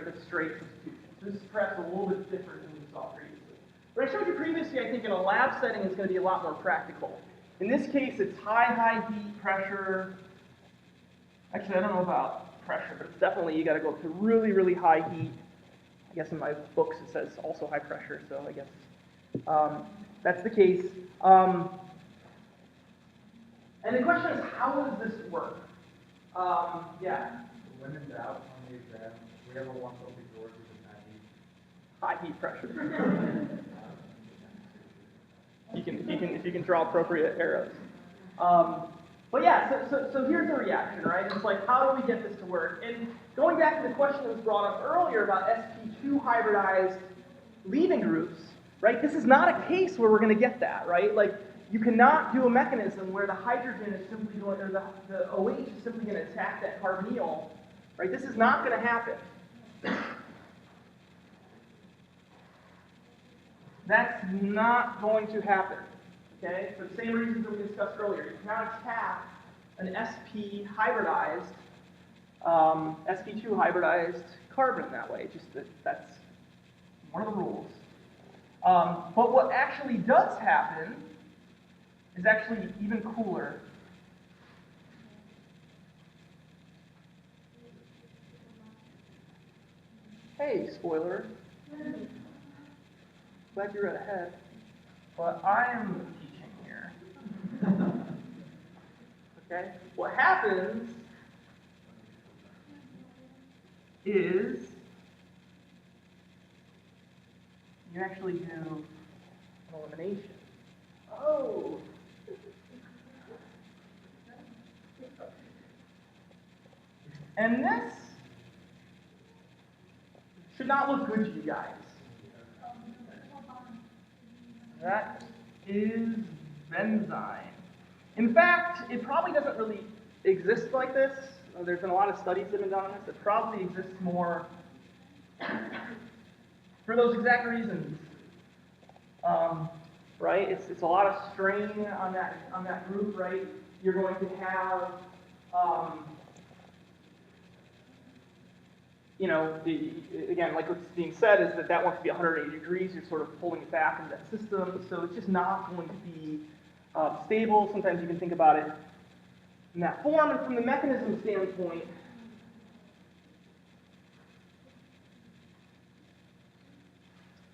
the straight substitution. So this is perhaps a little bit different than we saw previously. What I showed you previously, I think in a lab setting is going to be a lot more practical. In this case, it's high heat, pressure. Actually, I don't know about pressure, but it's definitely, you got to go up to really, really high heat. I guess in my books it says also high pressure, so I guess that's the case. And the question is, how does this work? Yeah. When in doubt on the exam, whoever wants to open doors is an High heat pressure. if you can draw appropriate arrows. But yeah, so here's the reaction, right? It's like, how do we get this to work? And going back to the question that was brought up earlier about sp2 hybridized leaving groups, right? This is not a case where we're going to get that, right? Like, you cannot do a mechanism where the hydrogen is simply going, or the OH is simply going to attack that carbonyl, right? This is not going to happen. That's not going to happen, okay? For the same reasons that we discussed earlier. You cannot attack an sp2 hybridized carbon that way. Just that's one of the rules. But what actually does happen is actually even cooler. Hey, spoiler. Glad you read ahead. But I am teaching here. Okay? What happens is you actually do an elimination. Oh! And this should not look good to you guys. That is benzene. In fact, it probably doesn't really exist like this. There's been a lot of studies that have been done on this. It probably exists more for those exact reasons. Right? It's a lot of strain on that group, right? You're going to have you know, again, like what's being said is that wants to be 180 degrees. You're sort of pulling it back into that system, so it's just not going to be stable. Sometimes you can think about it in that form, and from the mechanism standpoint,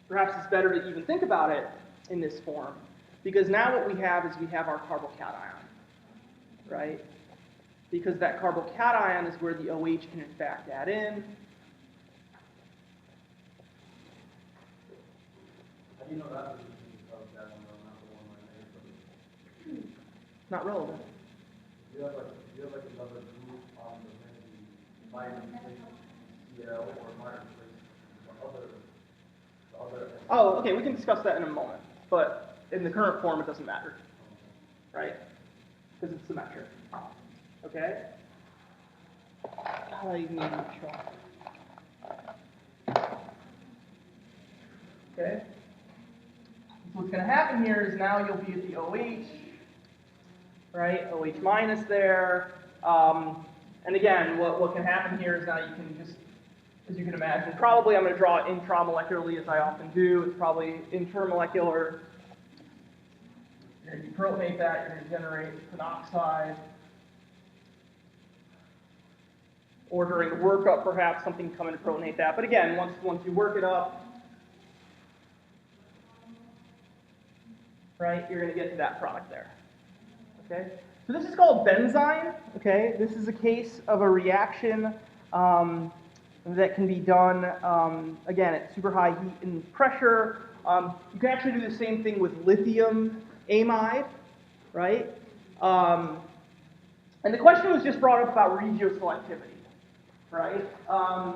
perhaps it's better to even think about it in this form, because now what we have is we have our carbocation, right? Because that carbocation is where the OH can in fact add in. How do you know that was of that one, not the one right there? Not relevant. You have like another group on the vitamin CL or minus the other. Oh, okay, we can discuss that in a moment, but in the current form it doesn't matter, right? Because it's symmetric. Okay? I need to try. Okay? So what's going to happen here is now you'll be at the OH, right? OH minus there. And again, what can happen here is now you can just, as you can imagine, probably I'm going to draw it intramolecularly as I often do. It's probably intermolecular. You're going to deprotonate that. You're going to generate phenoxide. Or during the workup, perhaps something come in to protonate that. But again, once you work it up, right, you're going to get to that product there. Okay? So this is called benzene. Okay? This is a case of a reaction that can be done, again, at super high heat and pressure. You can actually do the same thing with lithium amide, right? And the question was just brought up about regioselectivity. Right? I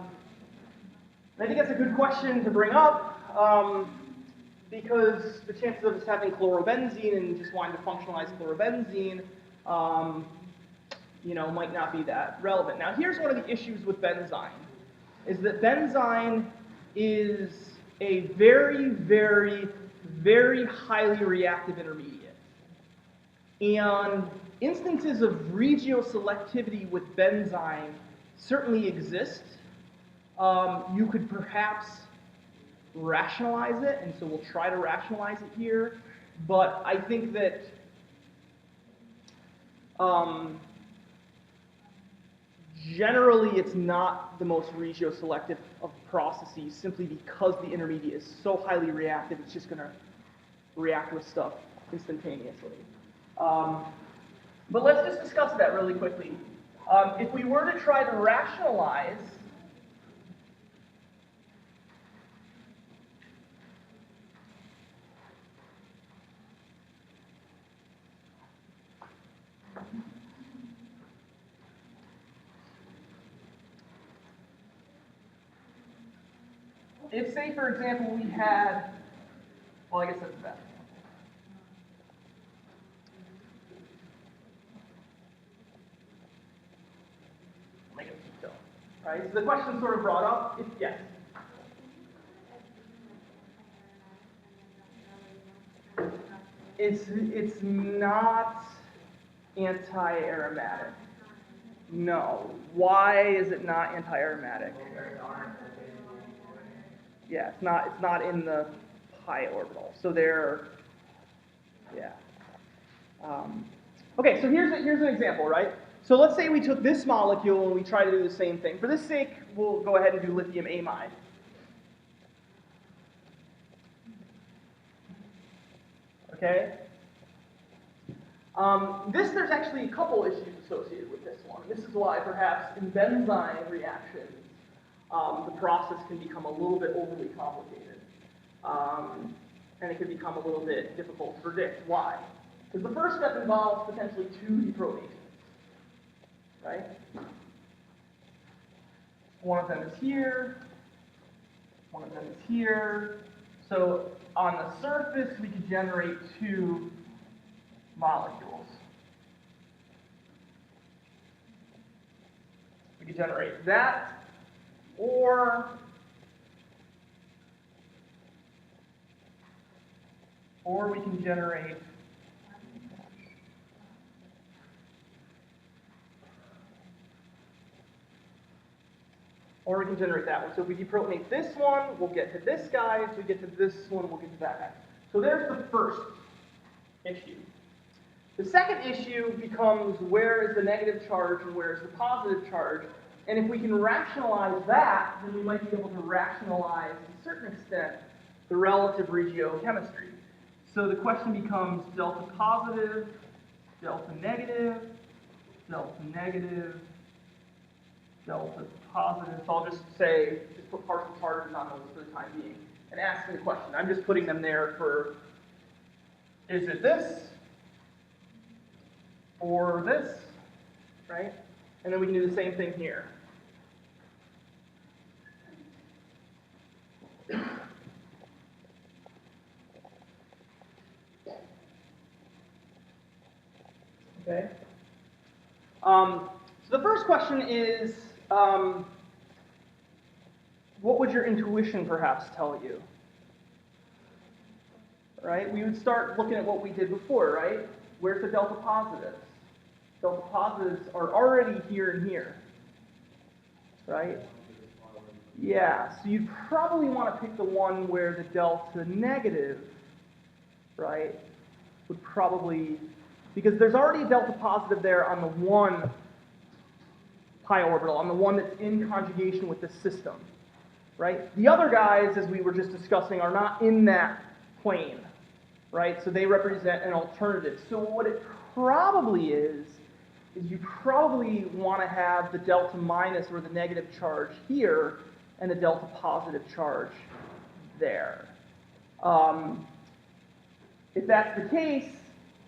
think that's a good question to bring up because the chances of us having chlorobenzene and just wanting to functionalize chlorobenzene, you know, might not be that relevant. Now, here's one of the issues with benzene, is that benzene is a very, very, very highly reactive intermediate. And instances of regioselectivity with benzene certainly exist. You could perhaps rationalize it, and so we'll try to rationalize it here, but I think that generally it's not the most regioselective of processes simply because the intermediate is so highly reactive, it's just going to react with stuff instantaneously. But let's just discuss that really quickly. If we were to try to rationalize if, say, for example, we had, well, I guess that's bad. Right? So the question sort of brought up, yes. It's not anti-aromatic. No. Why is it not anti-aromatic? Yeah, it's not in the pi orbital. So they're, yeah. Okay, so here's an example, right? So let's say we took this molecule and we try to do the same thing. For this sake, we'll go ahead and do lithium amide. Okay? There's actually a couple issues associated with this one. This is why perhaps in benzene reactions, the process can become a little bit overly complicated. And it can become a little bit difficult to predict. Why? Because the first step involves potentially 2 deprotonations. Right? One of them is here. One of them is here. So on the surface, we could generate two molecules. We could generate that, or we can generate that one. So if we deprotonate this one, we'll get to this guy. If we get to this one, we'll get to that guy. So there's the first issue. The second issue becomes where is the negative charge and where is the positive charge? And if we can rationalize that, then we might be able to rationalize, to a certain extent, the relative regiochemistry. So the question becomes delta positive, delta negative, delta negative, delta positive. So I'll just say, just put partial charges on those for the time being and asking the question. I'm just putting them there for, is it this or this, right? And then we can do the same thing here. Okay. So the first question is, what would your intuition perhaps tell you? Right? We would start looking at what we did before, right? Where's the delta positives? Delta positives are already here and here, right? Yeah, so you'd probably want to pick the one where the delta negative, right, would probably, because there's already a delta positive there on the one pi orbital, on the one that's in conjugation with this system, right? The other guys, as we were just discussing, are not in that plane, right? So they represent an alternative. So what it probably is you probably want to have the delta minus or the negative charge here and the delta positive charge there. If that's the case,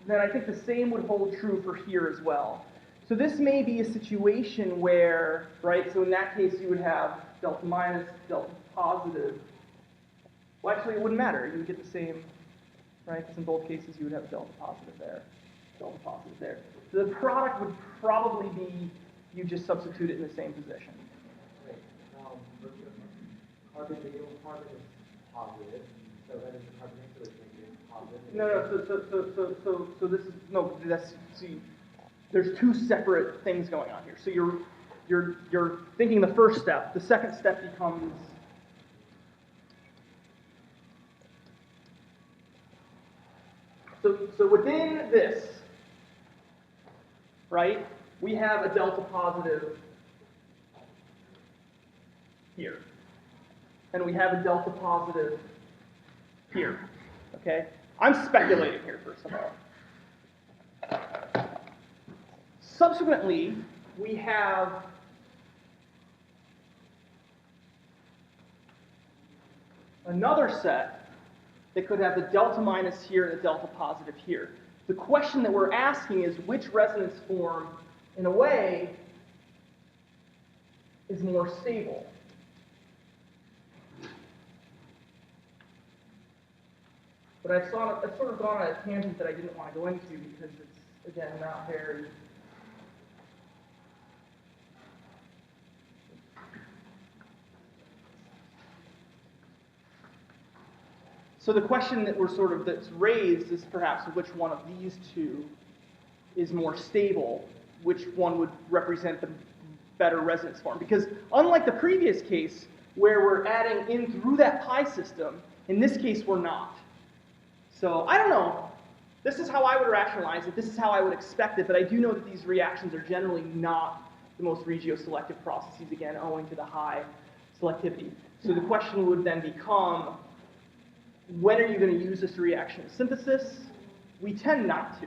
then I think the same would hold true for here as well. So this may be a situation where, right, so in that case you would have delta minus, delta positive. Well, actually it wouldn't matter. You would get the same, right, because in both cases you would have delta positive there, delta positive there. So the product would probably be, you just substitute it in the same position. Wait, carbon negative, carbon is positive, so that is the carbon next to it is positive. No, so this is, no, that's, see, there's two separate things going on here. So you're thinking the first step. The second step becomes, so within this, right, we have a delta positive here. And we have a delta positive here. Okay? I'm speculating here, first of all. Subsequently, we have another set that could have the delta minus here and the delta positive here. The question that we're asking is which resonance form, in a way, is more stable? But I've sort of gone on a tangent that I didn't want to go into because it's, again, not very... So the question that that's raised is perhaps which one of these two is more stable, which one would represent the better resonance form. Because unlike the previous case, where we're adding in through that pi system, in this case we're not. So I don't know. This is how I would rationalize it. This is how I would expect it. But I do know that these reactions are generally not the most regioselective processes, again, owing to the high selectivity. So the question would then become, when are you going to use this reaction in synthesis? We tend not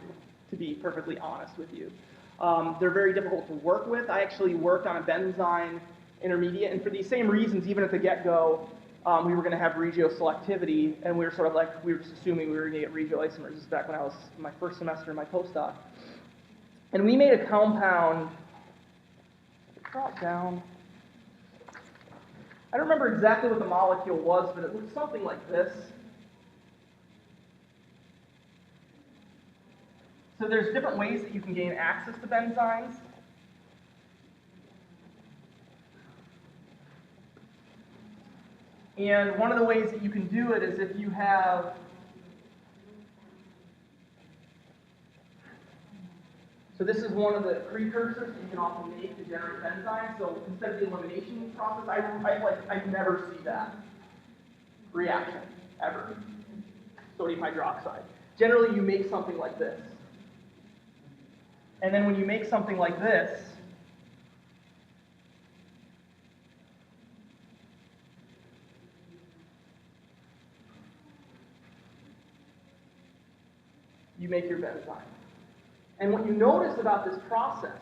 to be perfectly honest with you. They're very difficult to work with. I actually worked on a Benzene intermediate, and for these same reasons, even at the get-go, we were going to have regioselectivity, and we were sort of like, we were just assuming we were going to get regioisomers. This is back when I was in my first semester in my postdoc. And we made a compound, drop down. I don't remember exactly what the molecule was, but it looked something like this. So there's different ways that you can gain access to benzynes. And one of the ways that you can do it is if you have so this is one of the precursors that you can often make to generate benzene. So instead of the elimination process, I never see that reaction ever. Sodium hydroxide. Generally, you make something like this. And then when you make something like this, you make your benzene. And what you notice about this process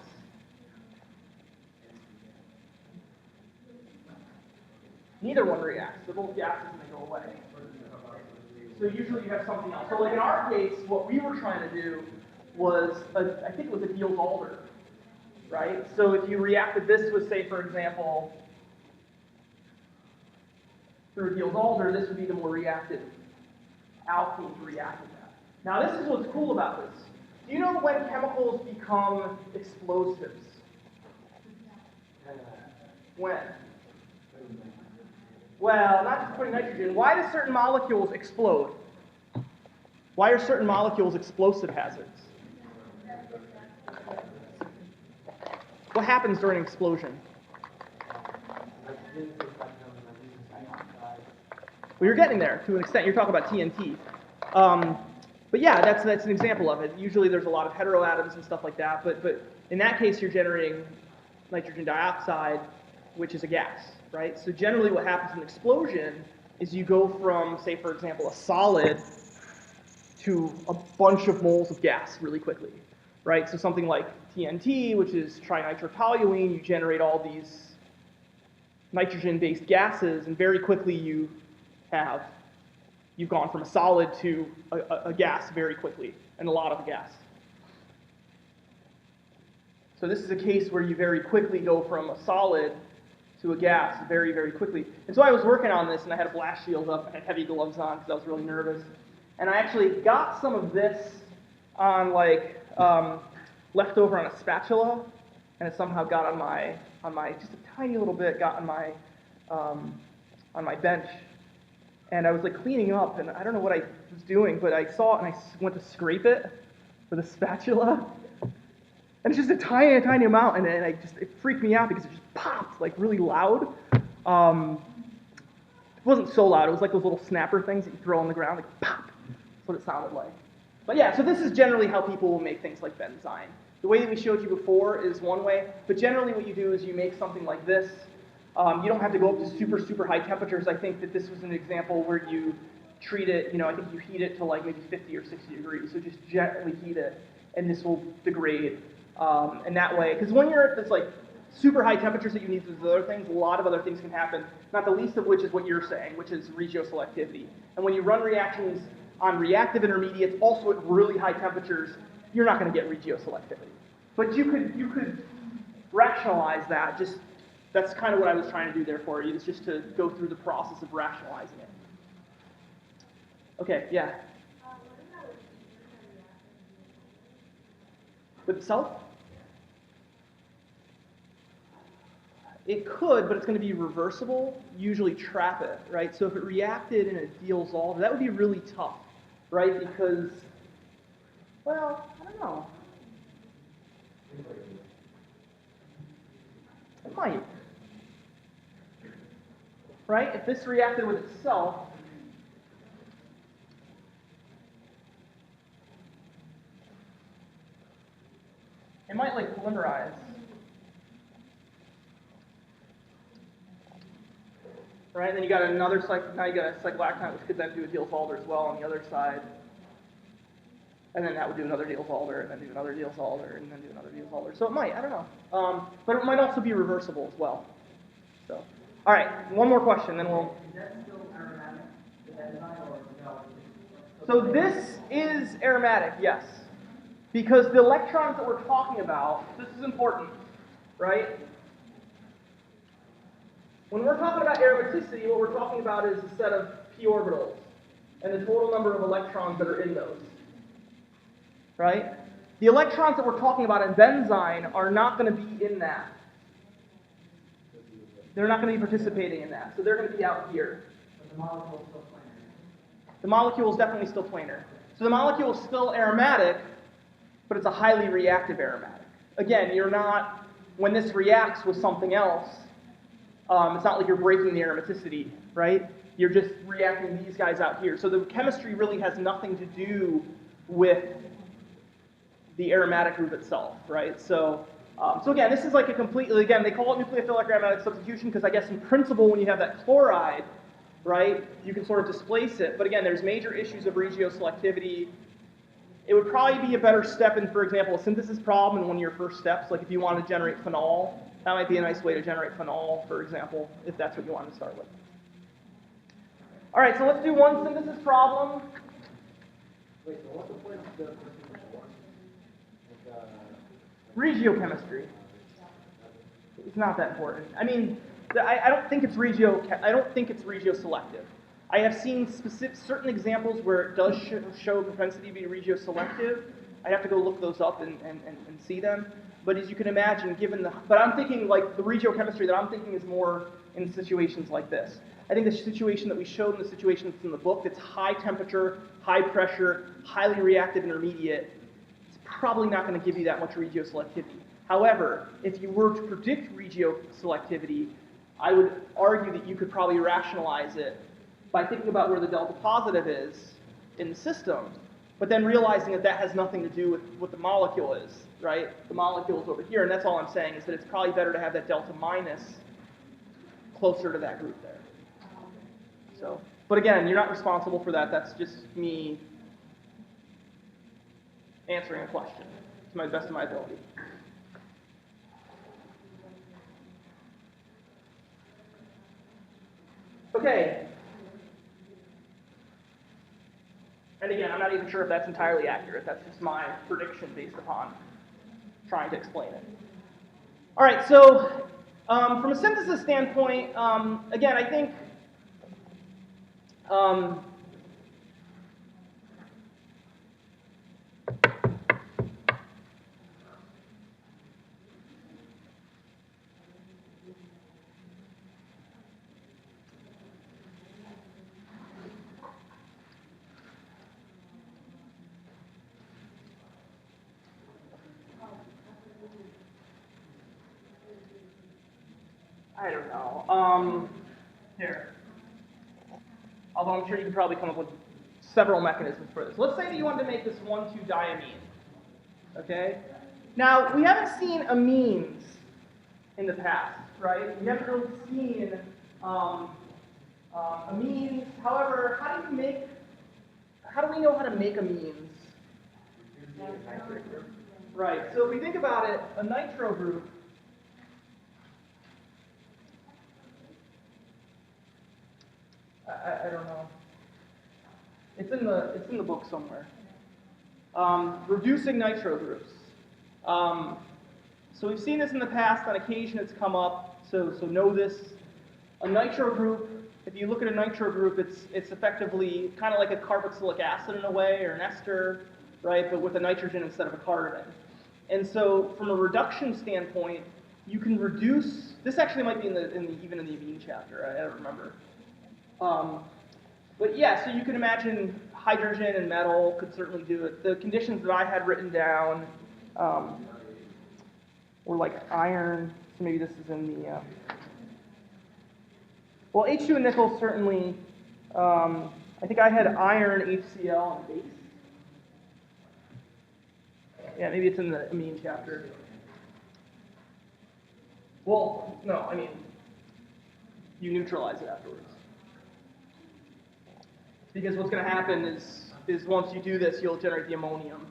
neither one reacts. They're both gases and they go away. So usually you have something else. So like in our case, what we were trying to do was, I think it was a Diels-Alder, right? So if you reacted this with, say, for example, through Diels-Alder, this would be the more reactive alkene to react with that. Now this is what's cool about this. Do you know when chemicals become explosives? When? Well, not just putting nitrogen. Why do certain molecules explode? Why are certain molecules explosive hazards? What happens during an explosion? Well, you're getting there to an extent. You're talking about TNT. But yeah, that's an example of it. Usually there's a lot of heteroatoms and stuff like that, but in that case you're generating nitrogen dioxide, which is a gas, right? So generally what happens in an explosion is you go from, say for example, a solid to a bunch of moles of gas really quickly, right? So something like TNT, which is trinitrotoluene, you generate all these nitrogen-based gases, and very quickly you've gone from a solid to a gas very quickly, and a lot of a gas. So this is a case where you very quickly go from a solid to a gas very, very quickly. And so I was working on this, and I had a blast shield up, I had heavy gloves on because I was really nervous. And I actually got some of this on left over on a spatula, and it somehow got on my just a tiny little bit got on my bench. And I was like cleaning up, and I don't know what I was doing, but I saw it and I went to scrape it with a spatula. And it's just a tiny, tiny amount, and it freaked me out because it just popped like really loud. It wasn't so loud, it was like those little snapper things that you throw on the ground, like pop. That's what it sounded like. But yeah, so this is generally how people will make things like benzene. The way that we showed you before is one way, but generally what you do is you make something like this. You don't have to go up to super, super high temperatures. I think that this was an example where you treat it, I think you heat it to like maybe 50 or 60 degrees. So just gently heat it, and this will degrade. And that way, because when you're at this like super high temperatures that you need for those other things, a lot of other things can happen, not the least of which is what you're saying, which is regioselectivity. And when you run reactions on reactive intermediates, also at really high temperatures, you're not going to get regioselectivity. But you could rationalize that. That's kind of what I was trying to do there for you, is just to go through the process of rationalizing it. Okay, yeah. With itself? It could, but it's going to be reversible, usually trap it, right? So if it reacted in a Diels-Alder, that would be really tough, right? Because, well, I don't know. It might. Right? If this reacted with itself, it might like polymerize. Right? And then you got another now you got a cycloctane, which could then do a Diels-Alder as well on the other side. And then that would do another Diels-Alder, and then do another Diels-Alder, and then do another Diels-Alder. So it might, I don't know. But it might also be reversible as well. So, all right, one more question, then we'll. Is that still aromatic, the enzyme, or no? So this is aromatic, yes. Because the electrons that we're talking about, this is important, right? When we're talking about aromaticity, what we're talking about is a set of p orbitals and the total number of electrons that are in those, right? The electrons that we're talking about in benzene are not going to be in that. They're not going to be participating in that. So they're going to be out here. But the molecule is still planar. The molecule is definitely still planar. So the molecule is still aromatic, but it's a highly reactive aromatic. Again, you're not, when this reacts with something else, it's not like you're breaking the aromaticity, right? You're just reacting these guys out here. So the chemistry really has nothing to do with the aromatic group itself, right? So again, this is like a completely, again, they call it nucleophilic aromatic substitution because I guess in principle when you have that chloride, right, you can sort of displace it. But again, there's major issues of regioselectivity. It would probably be a better step in, for example, a synthesis problem in one of your first steps. Like if you want to generate phenol, that might be a nice way to generate phenol, for example, if that's what you want to start with. All right, so let's do one synthesis problem. Wait, so what's the point of the first one? Regiochemistry. It's not that important. I mean, I don't think it's regioselective. I have seen certain examples where it does show propensity to be regioselective. I have to go look those up and see them. But as you can imagine, but I'm thinking like the regiochemistry that I'm thinking is more in situations like this. I think the situation that we showed in the situation that's in the book, that's high temperature, high pressure, highly reactive intermediate, it's probably not going to give you that much regioselectivity. However, if you were to predict regioselectivity, I would argue that you could probably rationalize it by thinking about where the delta positive is in the system, but then realizing that that has nothing to do with what the molecule is, right? The molecule is over here, and that's all I'm saying is that it's probably better to have that delta minus closer to that group there. So, but again, you're not responsible for that. That's just me answering a question to my best of my ability. Okay. And again, I'm not even sure if that's entirely accurate. That's just my prediction based upon trying to explain it. All right, so from a synthesis standpoint, again, I think I don't know. Here. Although I'm sure you can probably come up with several mechanisms for this. Let's say that you wanted to make this 1,2-diamine. Okay? Now, we haven't seen amines in the past, right? We haven't really seen amines. However, how do we know how to make amines? Right. So if we think about it, a nitro group I don't know. It's in the book somewhere. Reducing nitro groups. So we've seen this in the past. On occasion, it's come up. So know this. A nitro group. If you look at a nitro group, it's effectively kind of like a carboxylic acid in a way, or an ester, right? But with a nitrogen instead of a carbon. And so from a reduction standpoint, you can reduce. This actually might be even in the amine chapter. I don't remember. But yeah, so you can imagine hydrogen and metal could certainly do it. The conditions that I had written down were like iron, so maybe this is in the, well, H2 and nickel certainly, I think I had iron, HCl, and base. Yeah, maybe it's in the amine chapter. Well, no, I mean, you neutralize it afterwards. Because what's going to happen is once you do this, you'll generate the ammonium.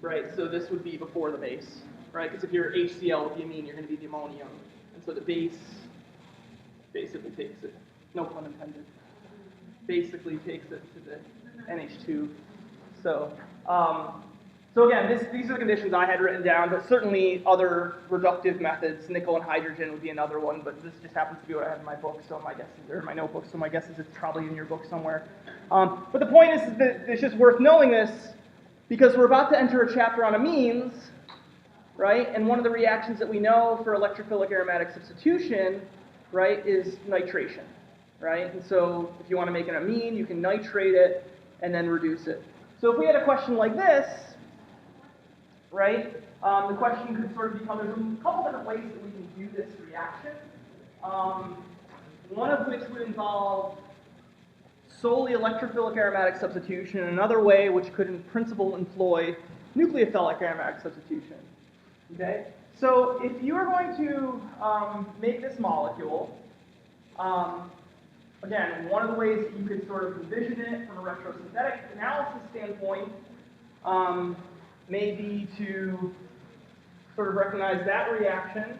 Right, so this would be before the base, right? Because if you're HCl with the amine, you're going to be the ammonium. And so the base basically takes it, no pun intended, basically takes it to the NH2. So So again, these are the conditions I had written down, but certainly other reductive methods, nickel and hydrogen would be another one, but this just happens to be what I have in my book, so my guess is, or my notebook, so my guess is it's probably in your book somewhere. But the point is that it's just worth knowing this because we're about to enter a chapter on amines, right? And one of the reactions that we know for electrophilic aromatic substitution, right, is nitration, right? And so if you want to make an amine, you can nitrate it and then reduce it. So if we had a question like this, right, the question could sort of become, there's a couple different ways that we can do this reaction, one of which would involve solely electrophilic aromatic substitution, and another way which could in principle employ nucleophilic aromatic substitution. Okay? So if you are going to make this molecule, again, one of the ways that you could sort of envision it from a retrosynthetic analysis standpoint may be to sort of recognize that reaction.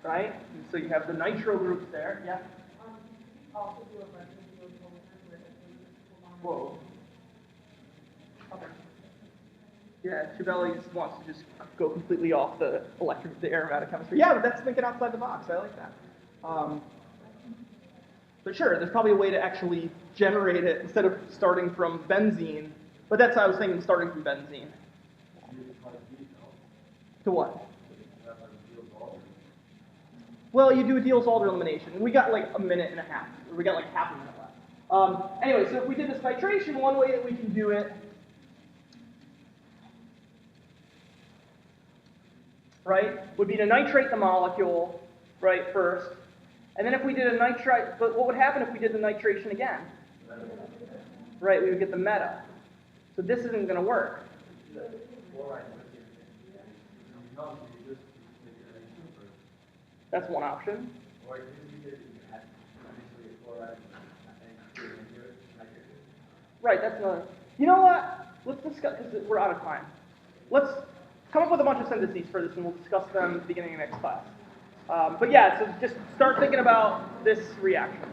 Right? And so you have the nitro groups there. Yeah? Also do a retrofit Whoa. Okay. Yeah, Chiavelli wants to just go completely off the aromatic chemistry. Yeah, but that's thinking outside the box. I like that. But sure, there's probably a way to actually generate it instead of starting from benzene. But that's how I was thinking, starting from benzene. To what? Well, you do a Diels-Alder elimination. We got like a minute and a half. Or we got like half a minute left. Anyway, so if we did this nitration, one way that we can do it, right, would be to nitrate the molecule, right, first. And then if we did a nitrite, but what would happen if we did the nitration again? Right, we would get the meta. So this isn't going to work. That's one option. Right, that's another. You know what? Let's discuss, because we're out of time. Let's come up with a bunch of syntheses for this, and we'll discuss them at the beginning of next class. But yeah, so just start thinking about this reaction.